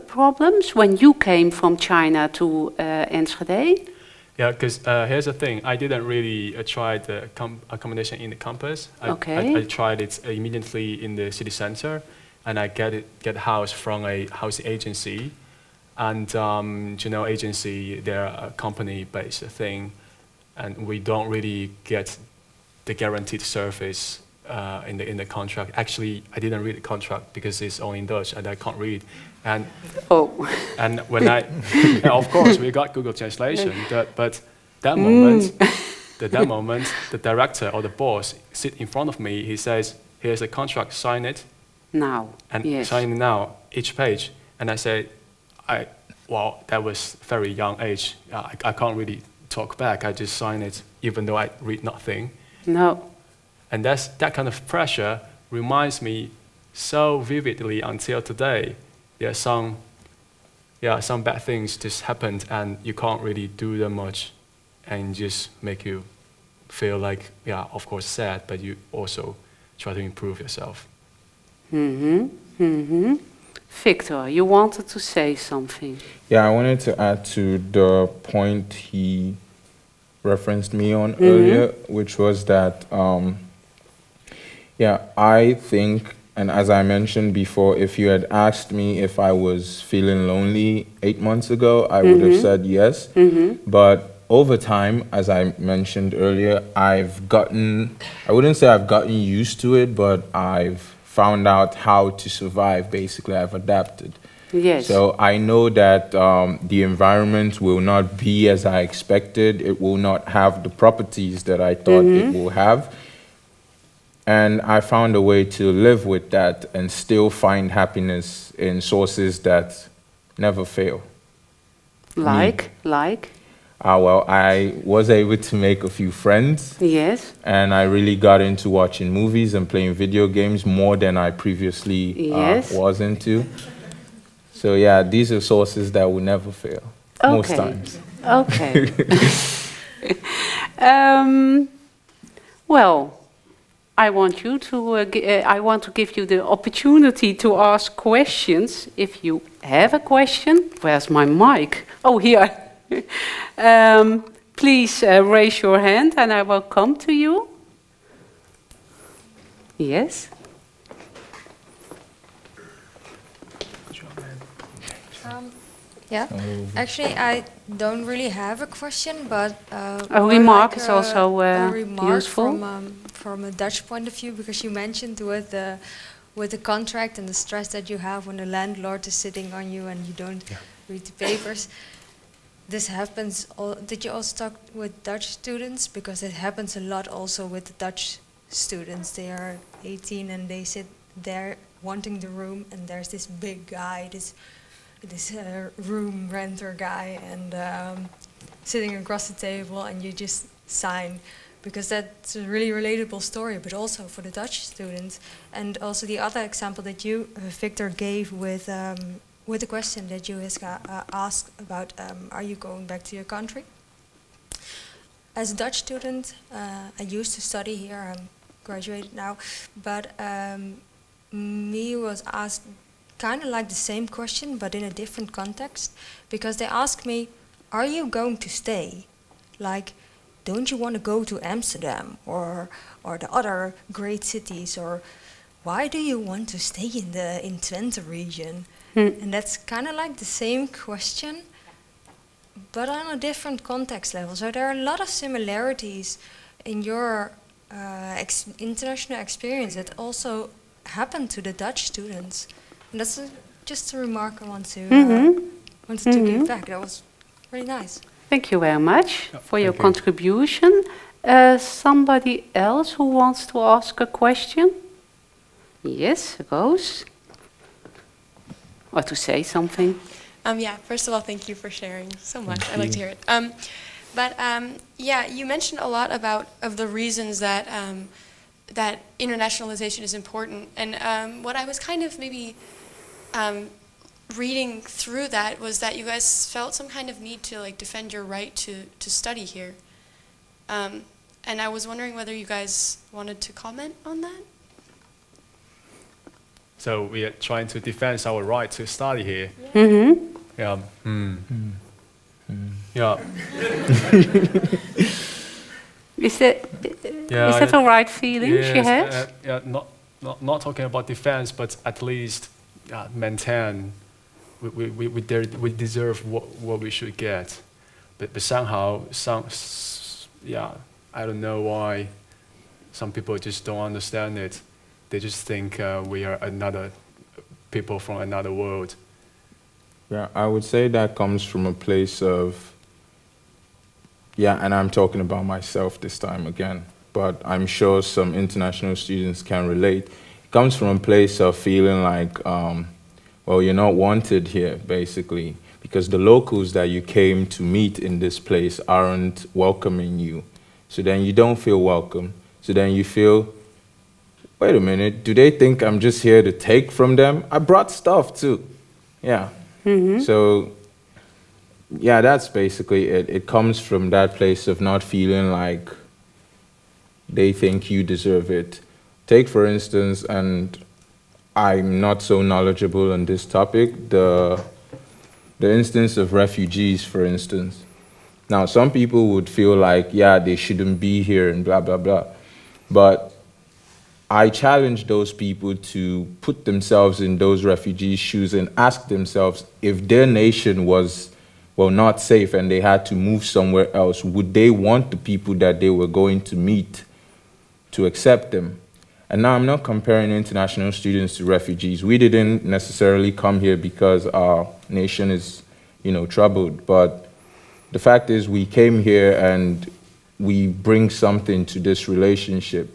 [SPEAKER 1] problems when you came from China to Enschede?
[SPEAKER 3] Yeah, because here's the thing. I didn't really try the accommodation in the campus. I tried it immediately in the city center, and I get a house from a housing agency. And agency, they're a company-based thing, and we don't really get the guaranteed service in the contract. Actually, I didn't read the contract because it's only in Dutch, and I can't read. And and when of course we got Google Translation, but that moment, the director or the boss sit in front of me. He says, "Here's a contract, sign it
[SPEAKER 1] now."
[SPEAKER 3] And sign it now, each page. And I said, that was very young age. I can't really talk back. I just sign it, even though I read nothing.
[SPEAKER 1] No.
[SPEAKER 3] And that kind of pressure reminds me so vividly until today. There's some bad things just happened, and you can't really do them much, and just make you feel like, of course, sad, but you also try to improve yourself.
[SPEAKER 1] Victor, you wanted to say something.
[SPEAKER 2] Yeah, I wanted to add to the point he referenced me on earlier, which was that, yeah, I think, and as I mentioned before, if you had asked me if I was feeling lonely 8 months ago, I would have said yes. But over time, as I mentioned earlier, I wouldn't say I've gotten used to it, but I've found out how to survive. Basically, I've adapted.
[SPEAKER 1] Yes.
[SPEAKER 2] So I know that the environment will not be as I expected. It will not have the properties that I thought it will have. And I found a way to live with that and still find happiness in sources that never fail.
[SPEAKER 1] Like?
[SPEAKER 2] Well, I was able to make a few friends.
[SPEAKER 1] Yes.
[SPEAKER 2] And I really got into watching movies and playing video games more than I previously was into. So yeah, these are sources that will never fail, most times.
[SPEAKER 1] Okay. Well, I want to give you the opportunity to ask questions. If you have a question, where's my mic? Oh, here. Please raise your hand and I will come to you. Yes?
[SPEAKER 4] Yeah, actually, I don't really have a question, but
[SPEAKER 1] A
[SPEAKER 4] more
[SPEAKER 1] remark
[SPEAKER 4] like
[SPEAKER 1] is also
[SPEAKER 4] a remark
[SPEAKER 1] useful.
[SPEAKER 4] from a Dutch point of view, because you mentioned with the contract and the stress that you have when the landlord is sitting on you and you don't read the papers. This happens. Did you also talk with Dutch students? Because it happens a lot also with the Dutch students. They are 18 and they sit there wanting the room, and there's this big guy, this room renter guy, and sitting across the table, and you just sign, because that's a really relatable story, but also for the Dutch students. And also the other example that you, Victor, gave with the question that you asked about, are you going back to your country? As a Dutch student, I used to study here, I'm graduated now, but me was asked kind of like the same question, but in a different context, because they asked me, are you going to stay? Like, don't you want to go to Amsterdam or the other great cities, or why do you want to stay in Twente region? And that's kind of like the same question, but on a different context level. So there are a lot of similarities in your international experience that also happened to the Dutch students. And that's just a remark I wanted to give back. That was really nice.
[SPEAKER 1] Thank you very much for your contribution. Somebody else who wants to ask a question? Yes, Roos. Or to say something?
[SPEAKER 5] Yeah, first of all, thank you for sharing so much. I like to hear it. Yeah, you mentioned a lot of the reasons that that internationalization is important, and what I was kind of maybe reading through that was that you guys felt some kind of need to like defend your right to study here, and I was wondering whether you guys wanted to comment on that.
[SPEAKER 3] So we are trying to defend our right to study here. Yeah. Yeah.
[SPEAKER 1] Is that a right feeling she has?
[SPEAKER 3] Yeah, not talking about defense, but at least maintain. We deserve what we should get, but somehow I don't know why some people just don't understand it. They just think we are another people from another world.
[SPEAKER 2] Yeah, I would say that comes from a place of, and I'm talking about myself this time again, but I'm sure some international students can relate. It comes from a place of feeling like, you're not wanted here, basically, because the locals that you came to meet in this place aren't welcoming you. So then you don't feel welcome. So then you feel, wait a minute, do they think I'm just here to take from them? I brought stuff too. Yeah. So, that's basically it. It comes from that place of not feeling like they think you deserve it. Take, for instance, and I'm not so knowledgeable on this topic. The instance of refugees, for instance. Now, some people would feel like, yeah, they shouldn't be here and blah, blah, blah. But I challenge those people to put themselves in those refugees' shoes and ask themselves if their nation was, well, not safe and they had to move somewhere else, would they want the people that they were going to meet to accept them? And now I'm not comparing international students to refugees. We didn't necessarily come here because our nation is, troubled. But the fact is we came here and we bring something to this relationship.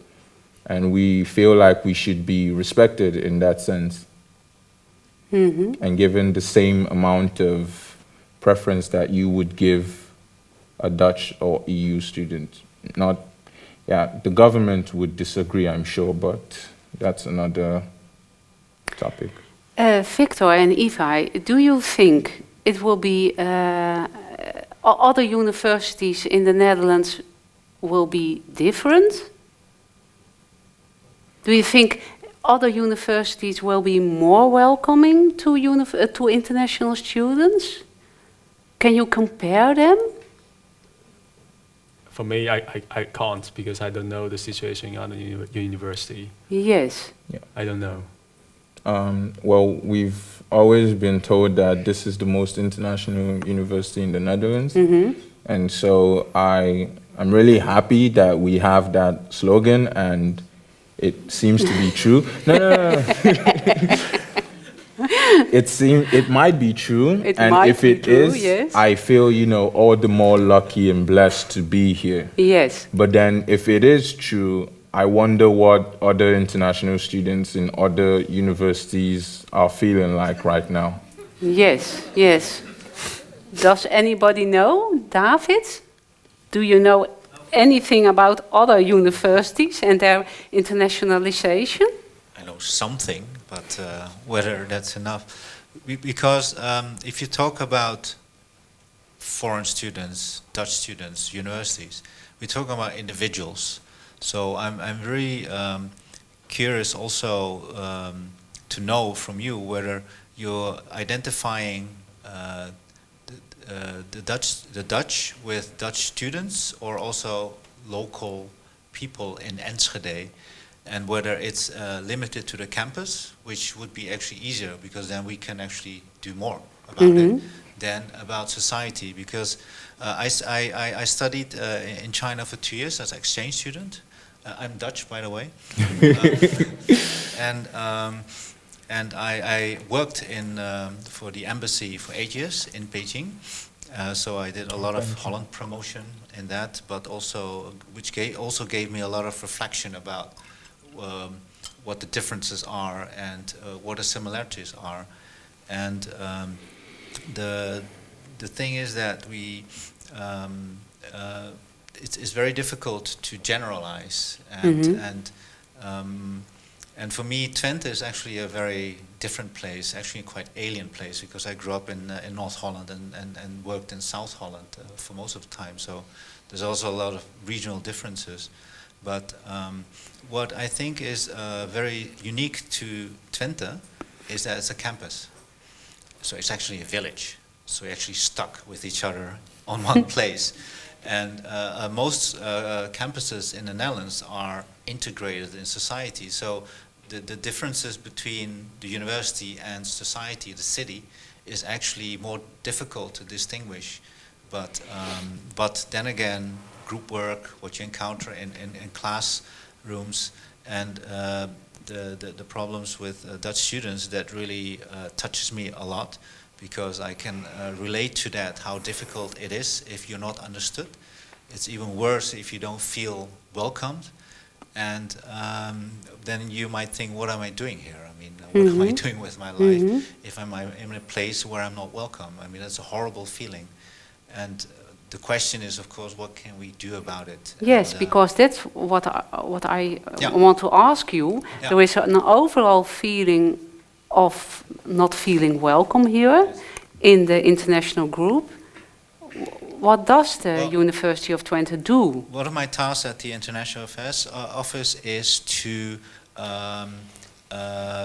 [SPEAKER 2] And we feel like we should be respected in that sense. And given the same amount of preference that you would give a Dutch or EU student. The government would disagree, I'm sure, but that's another topic.
[SPEAKER 1] Victor and Ivar, do you think it will be other universities in the Netherlands will be different? Do you think other universities will be more welcoming to international students? Can you compare them?
[SPEAKER 3] For me, I can't because I don't know the situation at the university.
[SPEAKER 1] Yes.
[SPEAKER 2] Yeah.
[SPEAKER 3] I don't know.
[SPEAKER 2] Well, we've always been told that this is the most international university in the Netherlands. And so I'm really happy that we have that slogan and it seems to be true. No. It might be true, and if it is,
[SPEAKER 1] yes.
[SPEAKER 2] I feel, all the more lucky and blessed to be here.
[SPEAKER 1] Yes.
[SPEAKER 2] But then if it is true, I wonder what other international students in other universities are feeling like right now.
[SPEAKER 1] Yes. Does anybody know, David? Do you know anything about other universities and their internationalization?
[SPEAKER 6] I know something, but whether that's enough. Because if you talk about foreign students, Dutch students, universities, we talk about individuals. So I'm very curious also to know from you whether you're identifying the Dutch with Dutch students or also local people in Enschede, and whether it's limited to the campus, which would be actually easier because then we can actually do more about it than about society. Because I studied in China for 2 years as an exchange student. I'm Dutch, by the way. And I worked for the embassy for 8 years in Beijing. So I did a lot of Holland promotion in that, but also also gave me a lot of reflection about what the differences are and what the similarities are. And the thing is that it's very difficult to generalize, and for me, Twente is actually a very different place, actually a quite alien place, because I grew up in North Holland and worked in South Holland for most of the time. So there's also a lot of regional differences. But what I think is very unique to Twente is that it's a campus. So it's actually a village. So we're actually stuck with each other on one place. And most campuses in the Netherlands are integrated in society. So the differences between the university and society, the city, is actually more difficult to distinguish. But then again, group work, what you encounter in classrooms, and the problems with Dutch students, that really touches me a lot, because I can relate to that, how difficult it is if you're not understood. It's even worse if you don't feel welcomed. And then you might think, what am I doing here? I mean, what am I doing with my life if I'm in a place where I'm not welcome? I mean, that's a horrible feeling. And the question is, of course, what can we do about it?
[SPEAKER 1] Yes,
[SPEAKER 6] and,
[SPEAKER 1] because that's what I want to ask you.
[SPEAKER 6] Yeah.
[SPEAKER 1] There is an overall feeling of not feeling welcome here in the international group. What does the University of Twente do?
[SPEAKER 6] One of my tasks at the International Affairs Office is to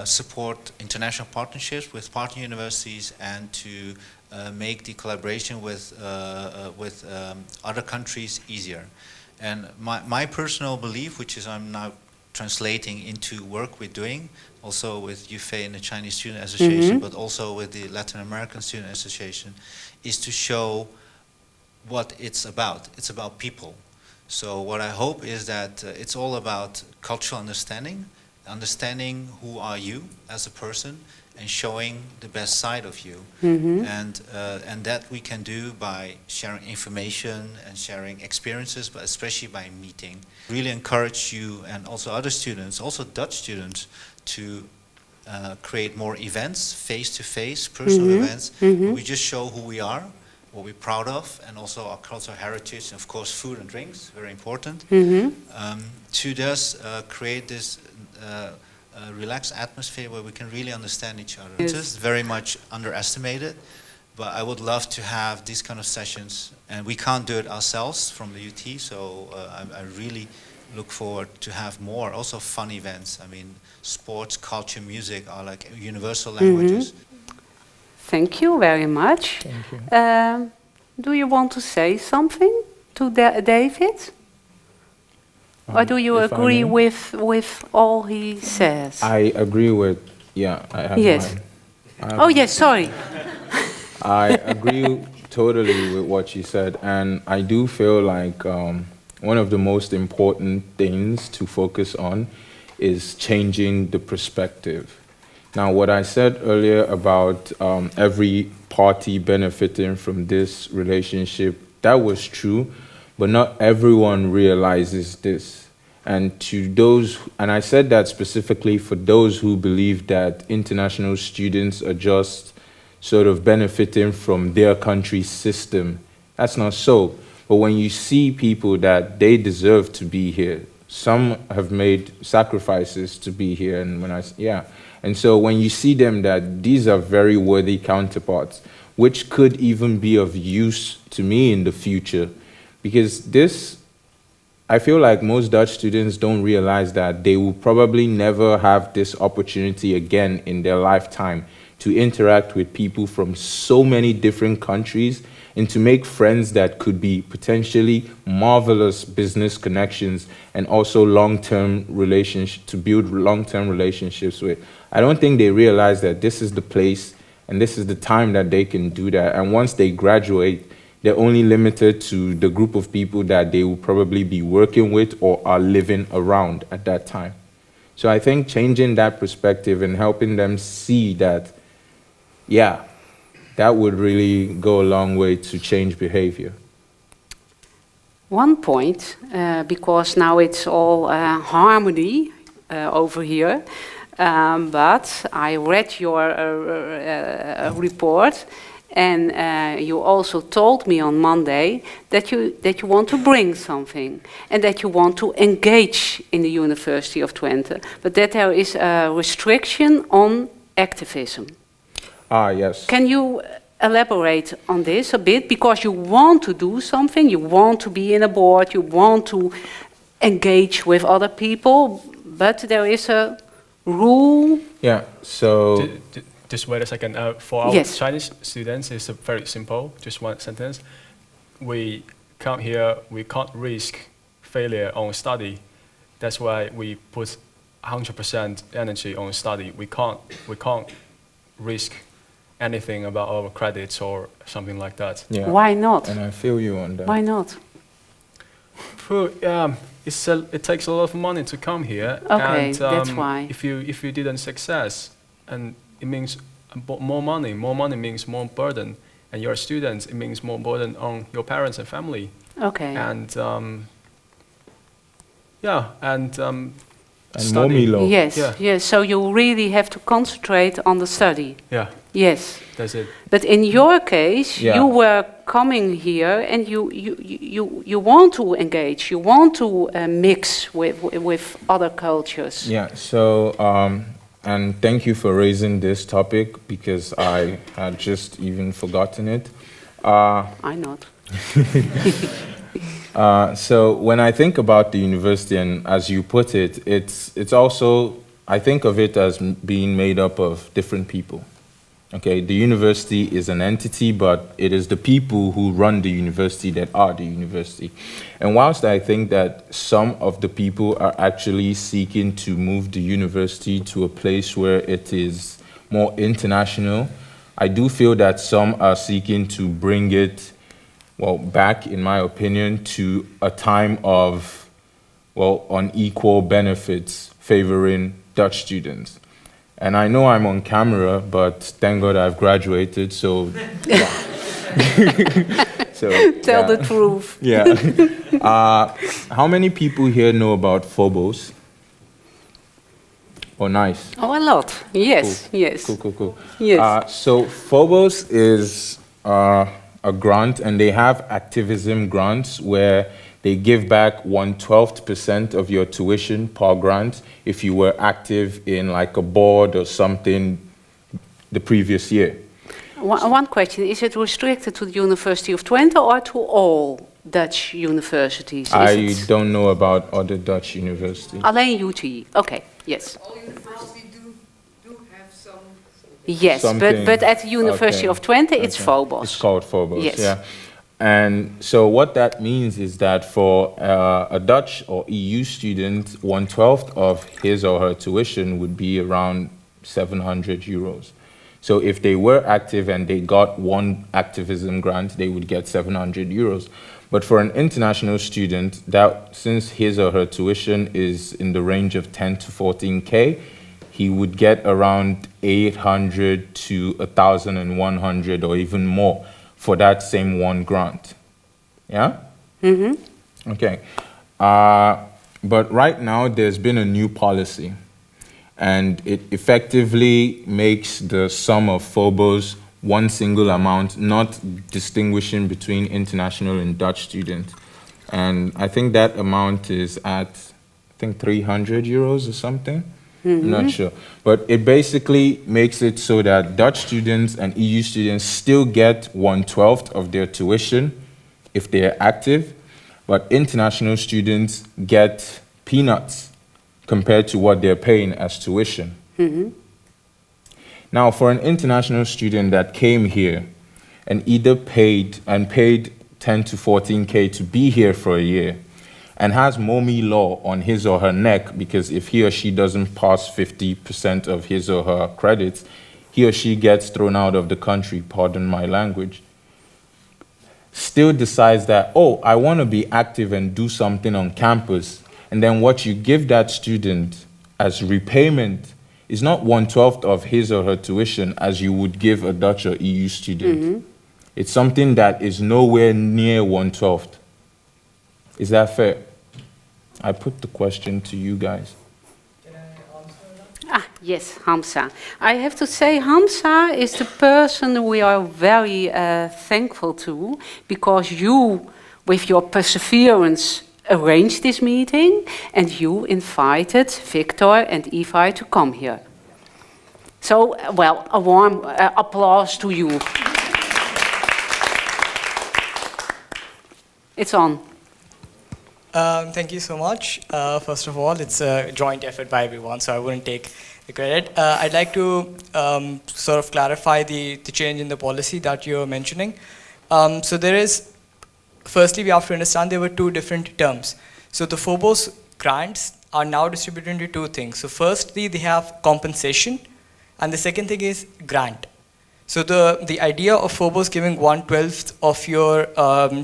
[SPEAKER 6] support international partnerships with partner universities and to make the collaboration with other countries easier. And my personal belief, which is I'm now translating into work we're doing, also with UFE and the Chinese Student Association, but also with the Latin American Student Association, is to show what it's about. It's about people. So what I hope is that it's all about cultural understanding, understanding who are you as a person, and showing the best side of you. And that we can do by sharing information and sharing experiences, but especially by meeting. Really encourage you and also other students, also Dutch students, to create more events, face-to-face, personal events. We just show who we are, what we're proud of, and also our cultural heritage, and of course food and drinks, very important. To just create this relaxed atmosphere where we can really understand each other. It's just very much underestimated, but I would love to have these kind of sessions, and we can't do it ourselves from the UT, so I really look forward to have more, also fun events. I mean, sports, culture, music are like universal languages.
[SPEAKER 1] Thank you very much.
[SPEAKER 2] Thank you.
[SPEAKER 1] Do you want to say something to David? Or do you
[SPEAKER 2] If I
[SPEAKER 1] agree
[SPEAKER 2] may?
[SPEAKER 1] with all he says?
[SPEAKER 2] I agree with, yeah, I have
[SPEAKER 1] Yes.
[SPEAKER 2] mine.
[SPEAKER 1] Oh, yes, sorry.
[SPEAKER 2] I agree totally with what you said, and I do feel like one of the most important things to focus on is changing the perspective. Now, what I said earlier about every party benefiting from this relationship, that was true, but not everyone realizes this. And to those, and I said that specifically for those who believe that international students are just sort of benefiting from their country's system. That's not so. But when you see people that they deserve to be here, some have made sacrifices to be here, and and so when you see them that these are very worthy counterparts, which could even be of use to me in the future, because this, I feel like most Dutch students don't realize that they will probably never have this opportunity again in their lifetime to interact with people from so many different countries and to make friends that could be potentially marvelous business connections and also long-term relationships, to build long-term relationships with. I don't think they realize that this is the place and this is the time that they can do that. And once they graduate, they're only limited to the group of people that they will probably be working with or are living around at that time. So I think changing that perspective and helping them see that, yeah, that would really go a long way to change behavior.
[SPEAKER 1] One point, because now it's all harmony over here, but I read your report, and you also told me on Monday that you want to bring something and that you want to engage in the University of Twente, but that there is a restriction on activism.
[SPEAKER 2] Ah, yes.
[SPEAKER 1] Can you elaborate on this a bit? Because you want to do something, you want to be in a board, you want to engage with other people, but there is a rule.
[SPEAKER 2] Yeah, so...
[SPEAKER 3] Just wait a second. For our Chinese students, it's very simple, just one sentence. We come here, we can't risk failure on study. That's why we put 100% energy on study. We can't risk anything about our credits or something like that.
[SPEAKER 2] Yeah.
[SPEAKER 1] Why not?
[SPEAKER 2] And I feel you on that.
[SPEAKER 1] Why not?
[SPEAKER 3] It takes a lot of money to come here.
[SPEAKER 1] Okay,
[SPEAKER 3] and,
[SPEAKER 1] that's why.
[SPEAKER 3] If you didn't success, and it means more money. More money means more burden. And you're a student, it means more burden on your parents and family.
[SPEAKER 1] Okay.
[SPEAKER 3] And
[SPEAKER 2] and more Milo.
[SPEAKER 1] Yes,
[SPEAKER 3] Yeah.
[SPEAKER 1] yes. So you really have to concentrate on the study.
[SPEAKER 3] Yeah,
[SPEAKER 1] Yes.
[SPEAKER 3] that's it.
[SPEAKER 1] But in your case,
[SPEAKER 2] Yeah.
[SPEAKER 1] you were coming here and you want to engage, you want to mix with other cultures.
[SPEAKER 2] Yeah, so, and thank you for raising this topic because I had just even forgotten it.
[SPEAKER 1] I not.
[SPEAKER 2] So when I think about the university, and as you put it, it's also I think of it as being made up of different people. Okay, the university is an entity, but it is the people who run the university that are the university. And whilst I think that some of the people are actually seeking to move the university to a place where it is more international, I do feel that some are seeking to bring it, well, back, in my opinion, to a time of, well, unequal benefits favoring Dutch students. And I know I'm on camera, but thank God I've graduated, so... so
[SPEAKER 1] Tell the truth.
[SPEAKER 2] Yeah. How many people here know about Phobos? Oh, nice.
[SPEAKER 1] Oh, a lot. Yes,
[SPEAKER 2] Cool.
[SPEAKER 1] yes.
[SPEAKER 2] Cool.
[SPEAKER 1] Yes.
[SPEAKER 2] So Phobos is a grant, and they have activism grants where they give back 1/12% of your tuition per grant if you were active in like a board or something the previous year.
[SPEAKER 1] One question, is it restricted to the University of Twente or to all Dutch universities? Is
[SPEAKER 2] I
[SPEAKER 1] it
[SPEAKER 2] don't know about other Dutch universities.
[SPEAKER 1] alleen UT? Okay, yes.
[SPEAKER 7] All universities do have some.
[SPEAKER 1] Yes,
[SPEAKER 2] Something-
[SPEAKER 1] but at the University
[SPEAKER 2] okay,
[SPEAKER 1] of Twente, it's
[SPEAKER 2] okay.
[SPEAKER 1] Phobos.
[SPEAKER 2] It's called Phobos,
[SPEAKER 1] Yes.
[SPEAKER 2] yeah. And so what that means is that for a Dutch or EU student, 1/12 of his or her tuition would be around 700 euros. So if they were active and they got one activism grant, they would get 700 euros. But for an international student, that since his or her tuition is in the range of 10 to 14K, he would get around 800 to 1,100 or even more for that same one grant. Yeah?
[SPEAKER 1] Mm-hmm.
[SPEAKER 2] Okay. But right now, there's been a new policy, and it effectively makes the sum of Phobos one single amount, not distinguishing between international and Dutch students. And I think that amount is at, 300 euros or something. I'm not sure. But it basically makes it so that Dutch students and EU students still get 1/12 of their tuition if they're active, but international students get peanuts compared to what they're paying as tuition. Now, for an international student that came here and either paid 10 to 14K to be here for a year, and has Momi law on his or her neck, because if he or she doesn't pass 50% of his or her credits, he or she gets thrown out of the country, pardon my language, still decides that, oh, I want to be active and do something on campus, and then what you give that student as repayment is not 1/12 of his or her tuition as you would give a Dutch or EU student. It's something that is nowhere near 1/12. Is that fair? I put the question to you guys.
[SPEAKER 1] Ah, yes, Hamza. I have to say, Hamza is the person we are very thankful to, because you, with your perseverance, arranged this meeting, and you invited Victor and Ivar to come here. So, well, a warm applause to you. It's on.
[SPEAKER 8] Thank you so much. First of all, it's a joint effort by everyone, so I wouldn't take the credit. I'd like to sort of clarify the change in the policy that you're mentioning. So there is, firstly, we have to understand there were two different terms. So the Phobos grants are now distributed into two things. So firstly, they have compensation, and the second thing is grant. So the idea of Phobos giving 1/12 of your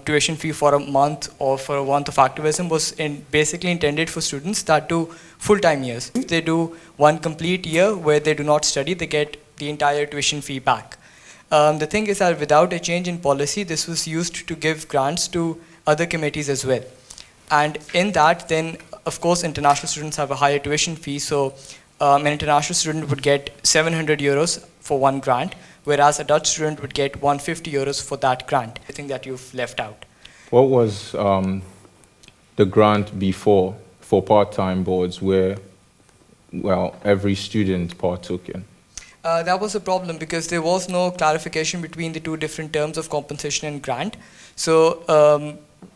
[SPEAKER 8] tuition fee for a month or for a month of activism was basically intended for students that do full-time years. If they do one complete year where they do not study, they get the entire tuition fee back. The thing is that without a change in policy, this was used to give grants to other committees as well. And in that, then, of course, international students have a higher tuition fee, so an international student would get 700 euros for one grant, whereas a Dutch student would get 150 euros for that grant. I think that you've left out.
[SPEAKER 2] What was the grant before for part-time boards where, well, every student partook in?
[SPEAKER 8] That was a problem because there was no clarification between the two different terms of compensation and grant. So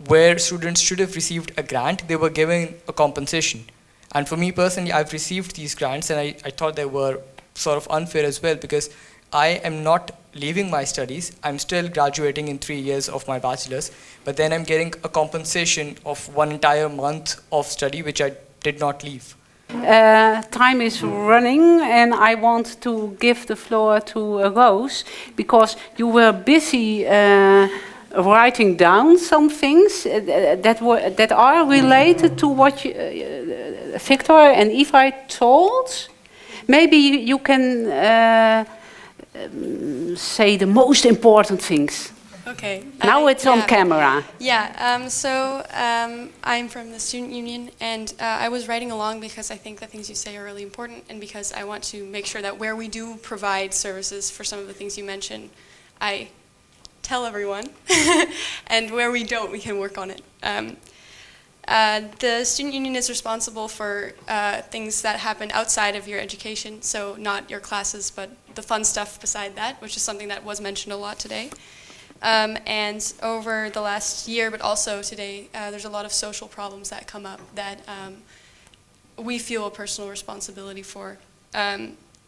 [SPEAKER 8] where students should have received a grant, they were given a compensation. And for me personally, I've received these grants, and I thought they were sort of unfair as well, because I am not leaving my studies. I'm still graduating in 3 years of my bachelor's, but then I'm getting a compensation of 1 entire month of study, which I did not leave.
[SPEAKER 1] Time is running, and I want to give the floor to Rose, because you were busy writing down some things that are related to what Victor and Ivi told. Maybe you can say the most important things.
[SPEAKER 5] Okay.
[SPEAKER 1] Now it's on
[SPEAKER 5] yeah.
[SPEAKER 1] camera.
[SPEAKER 5] Yeah, I'm from the student union, and I was writing along because I think the things you say are really important, and because I want to make sure that where we do provide services for some of the things you mentioned, I tell everyone, and where we don't, we can work on it. The student union is responsible for things that happen outside of your education, so not your classes, but the fun stuff beside that, which is something that was mentioned a lot today. And over the last year, but also today, there's a lot of social problems that come up that we feel a personal responsibility for.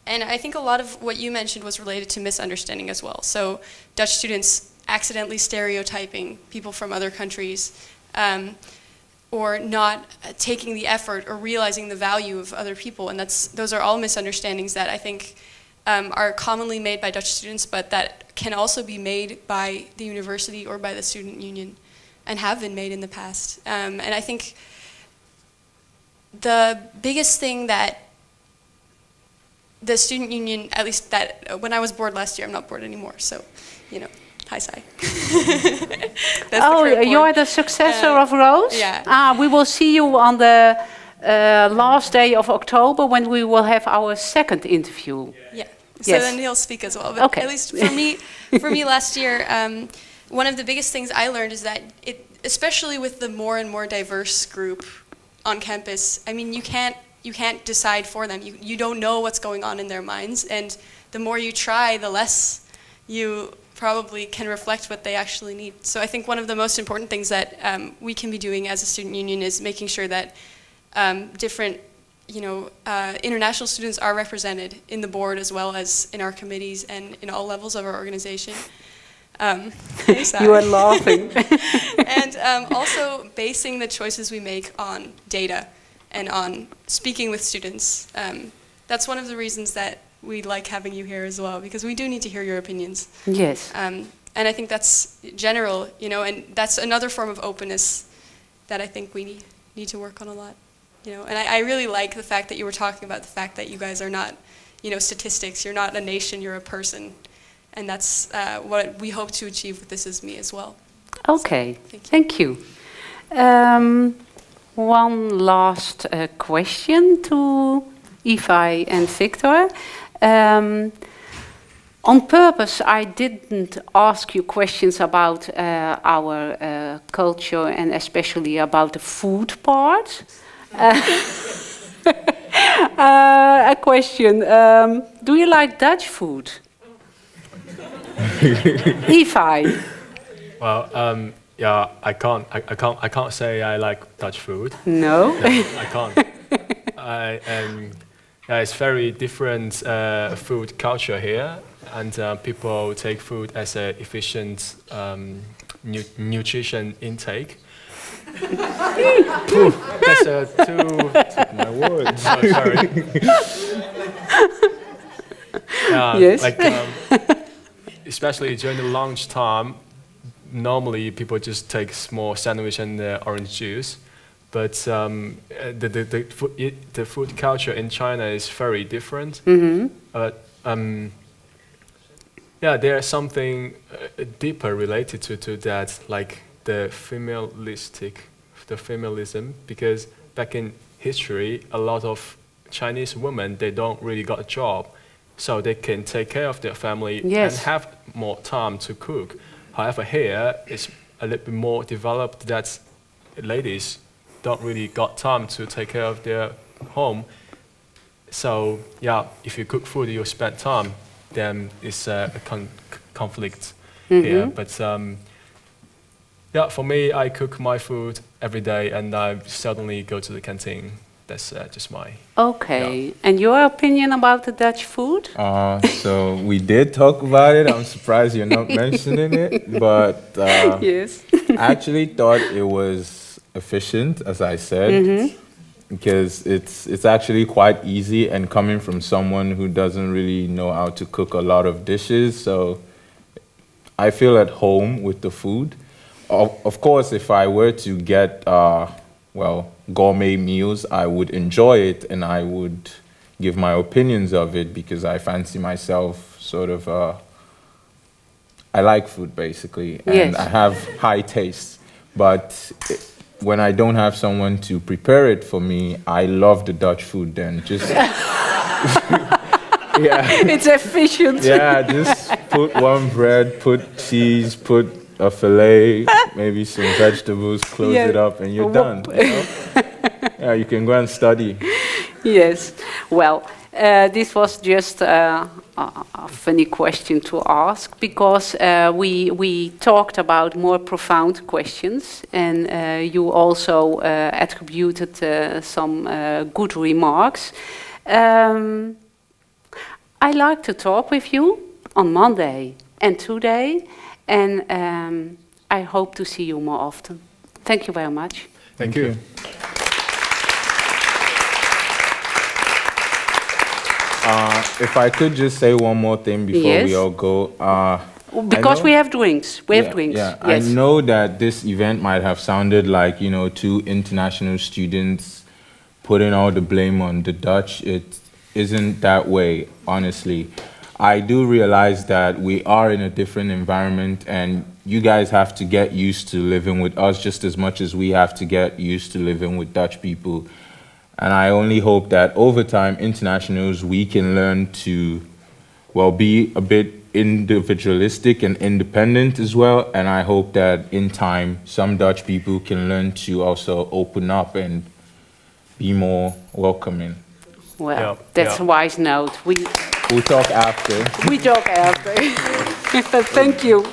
[SPEAKER 5] And I think a lot of what you mentioned was related to misunderstanding as well. So Dutch students accidentally stereotyping people from other countries, or not taking the effort or realizing the value of other people. And those are all misunderstandings that I think are commonly made by Dutch students, but that can also be made by the university or by the student union, and have been made in the past. And I think the biggest thing that the student union, at least that when I was bored last year, I'm not bored anymore, so, you know, hi, Sai.
[SPEAKER 1] Oh, you're the successor of Rose?
[SPEAKER 5] Yeah.
[SPEAKER 1] We will see you on the last day of October when we will have our second interview.
[SPEAKER 5] Yeah. So
[SPEAKER 1] Yes.
[SPEAKER 5] then he'll speak as well. But
[SPEAKER 1] Okay.
[SPEAKER 5] at least for me last year, one of the biggest things I learned is that especially with the more and more diverse group on campus, I mean, you can't decide for them. You don't know what's going on in their minds, and the more you try, the less you probably can reflect what they actually need. So I think one of the most important things that we can be doing as a student union is making sure that different, international students are represented in the board as well as in our committees and in all levels of our organization.
[SPEAKER 1] You are laughing.
[SPEAKER 5] And also basing the choices we make on data and on speaking with students. That's one of the reasons that we like having you here as well, because we do need to hear your opinions.
[SPEAKER 1] Yes.
[SPEAKER 5] And I think that's general, and that's another form of openness that I think we need to work on a lot. And I really like the fact that you were talking about the fact that you guys are not, statistics. You're not a nation, you're a person. And that's what we hope to achieve with This Is Me as well.
[SPEAKER 1] Okay,
[SPEAKER 5] So, thank you.
[SPEAKER 1] thank you. One last question to Ivi and Victor. On purpose, I didn't ask you questions about our culture and especially about the food part. A question. Do you like Dutch food? Ivi.
[SPEAKER 3] Well, yeah, I can't say I like Dutch food.
[SPEAKER 1] No.
[SPEAKER 3] No, I can't. Yeah, it's very different food culture here, and people take food as an efficient nutrition intake. That's too.
[SPEAKER 2] My word.
[SPEAKER 3] Oh, sorry.
[SPEAKER 1] Yes.
[SPEAKER 3] Especially during the lunch time, normally people just take small sandwich and orange juice. But the food culture in China is very different.
[SPEAKER 1] Mm-hmm.
[SPEAKER 3] Yeah, there's something deeper related to that, like the femalism, because back in history, a lot of Chinese women, they don't really got a job, so they can take care of their family
[SPEAKER 1] Yes.
[SPEAKER 3] and have more time to cook. However, here it's a little bit more developed that ladies don't really got time to take care of their home. So yeah, if you cook food, you spend time, then it's a conflict here. But yeah, for me, I cook my food every day, and I suddenly go to the canteen. that's just my.
[SPEAKER 1] Okay. And your opinion about the Dutch food?
[SPEAKER 2] So we did talk about it. I'm surprised you're not mentioning it, but
[SPEAKER 1] Yes.
[SPEAKER 2] I actually thought it was efficient, as I said, because it's actually quite easy. And coming from someone who doesn't really know how to cook a lot of dishes, so I feel at home with the food. Of course, if I were to get gourmet meals, I would enjoy it and I would give my opinions of it because I fancy myself sort of. I like food basically, and
[SPEAKER 1] Yes.
[SPEAKER 2] I have high taste. But when I don't have someone to prepare it for me, I love the Dutch food. Then just yeah.
[SPEAKER 1] It's efficient.
[SPEAKER 2] Yeah, just put one bread, put cheese, put a fillet, maybe some vegetables, close
[SPEAKER 1] Yeah.
[SPEAKER 2] it up, and you're done. You know? Yeah, you can go and study.
[SPEAKER 1] Yes. Well, this was just a funny question to ask because we talked about more profound questions, and you also attributed some good remarks. I like to talk with you on Monday and today, and I hope to see you more often. Thank you very much.
[SPEAKER 3] Thank you.
[SPEAKER 2] If I could just say one more thing before
[SPEAKER 1] Yes.
[SPEAKER 2] we all go.
[SPEAKER 1] Because
[SPEAKER 2] know-
[SPEAKER 1] we have drinks. We have drinks.
[SPEAKER 2] Yeah,
[SPEAKER 1] Yes.
[SPEAKER 2] I know that this event might have sounded like, two international students putting all the blame on the Dutch. It isn't that way, honestly. I do realize that we are in a different environment and you guys have to get used to living with us just as much as we have to get used to living with Dutch people. And I only hope that over time, internationals, we can learn to, be a bit individualistic and independent as well. And I hope that in time, some Dutch people can learn to also open up and be more welcoming.
[SPEAKER 1] Well,
[SPEAKER 3] Yeah,
[SPEAKER 1] that's
[SPEAKER 3] yeah.
[SPEAKER 1] a wise note.
[SPEAKER 2] We'll talk after.
[SPEAKER 1] We talk after. Thank you.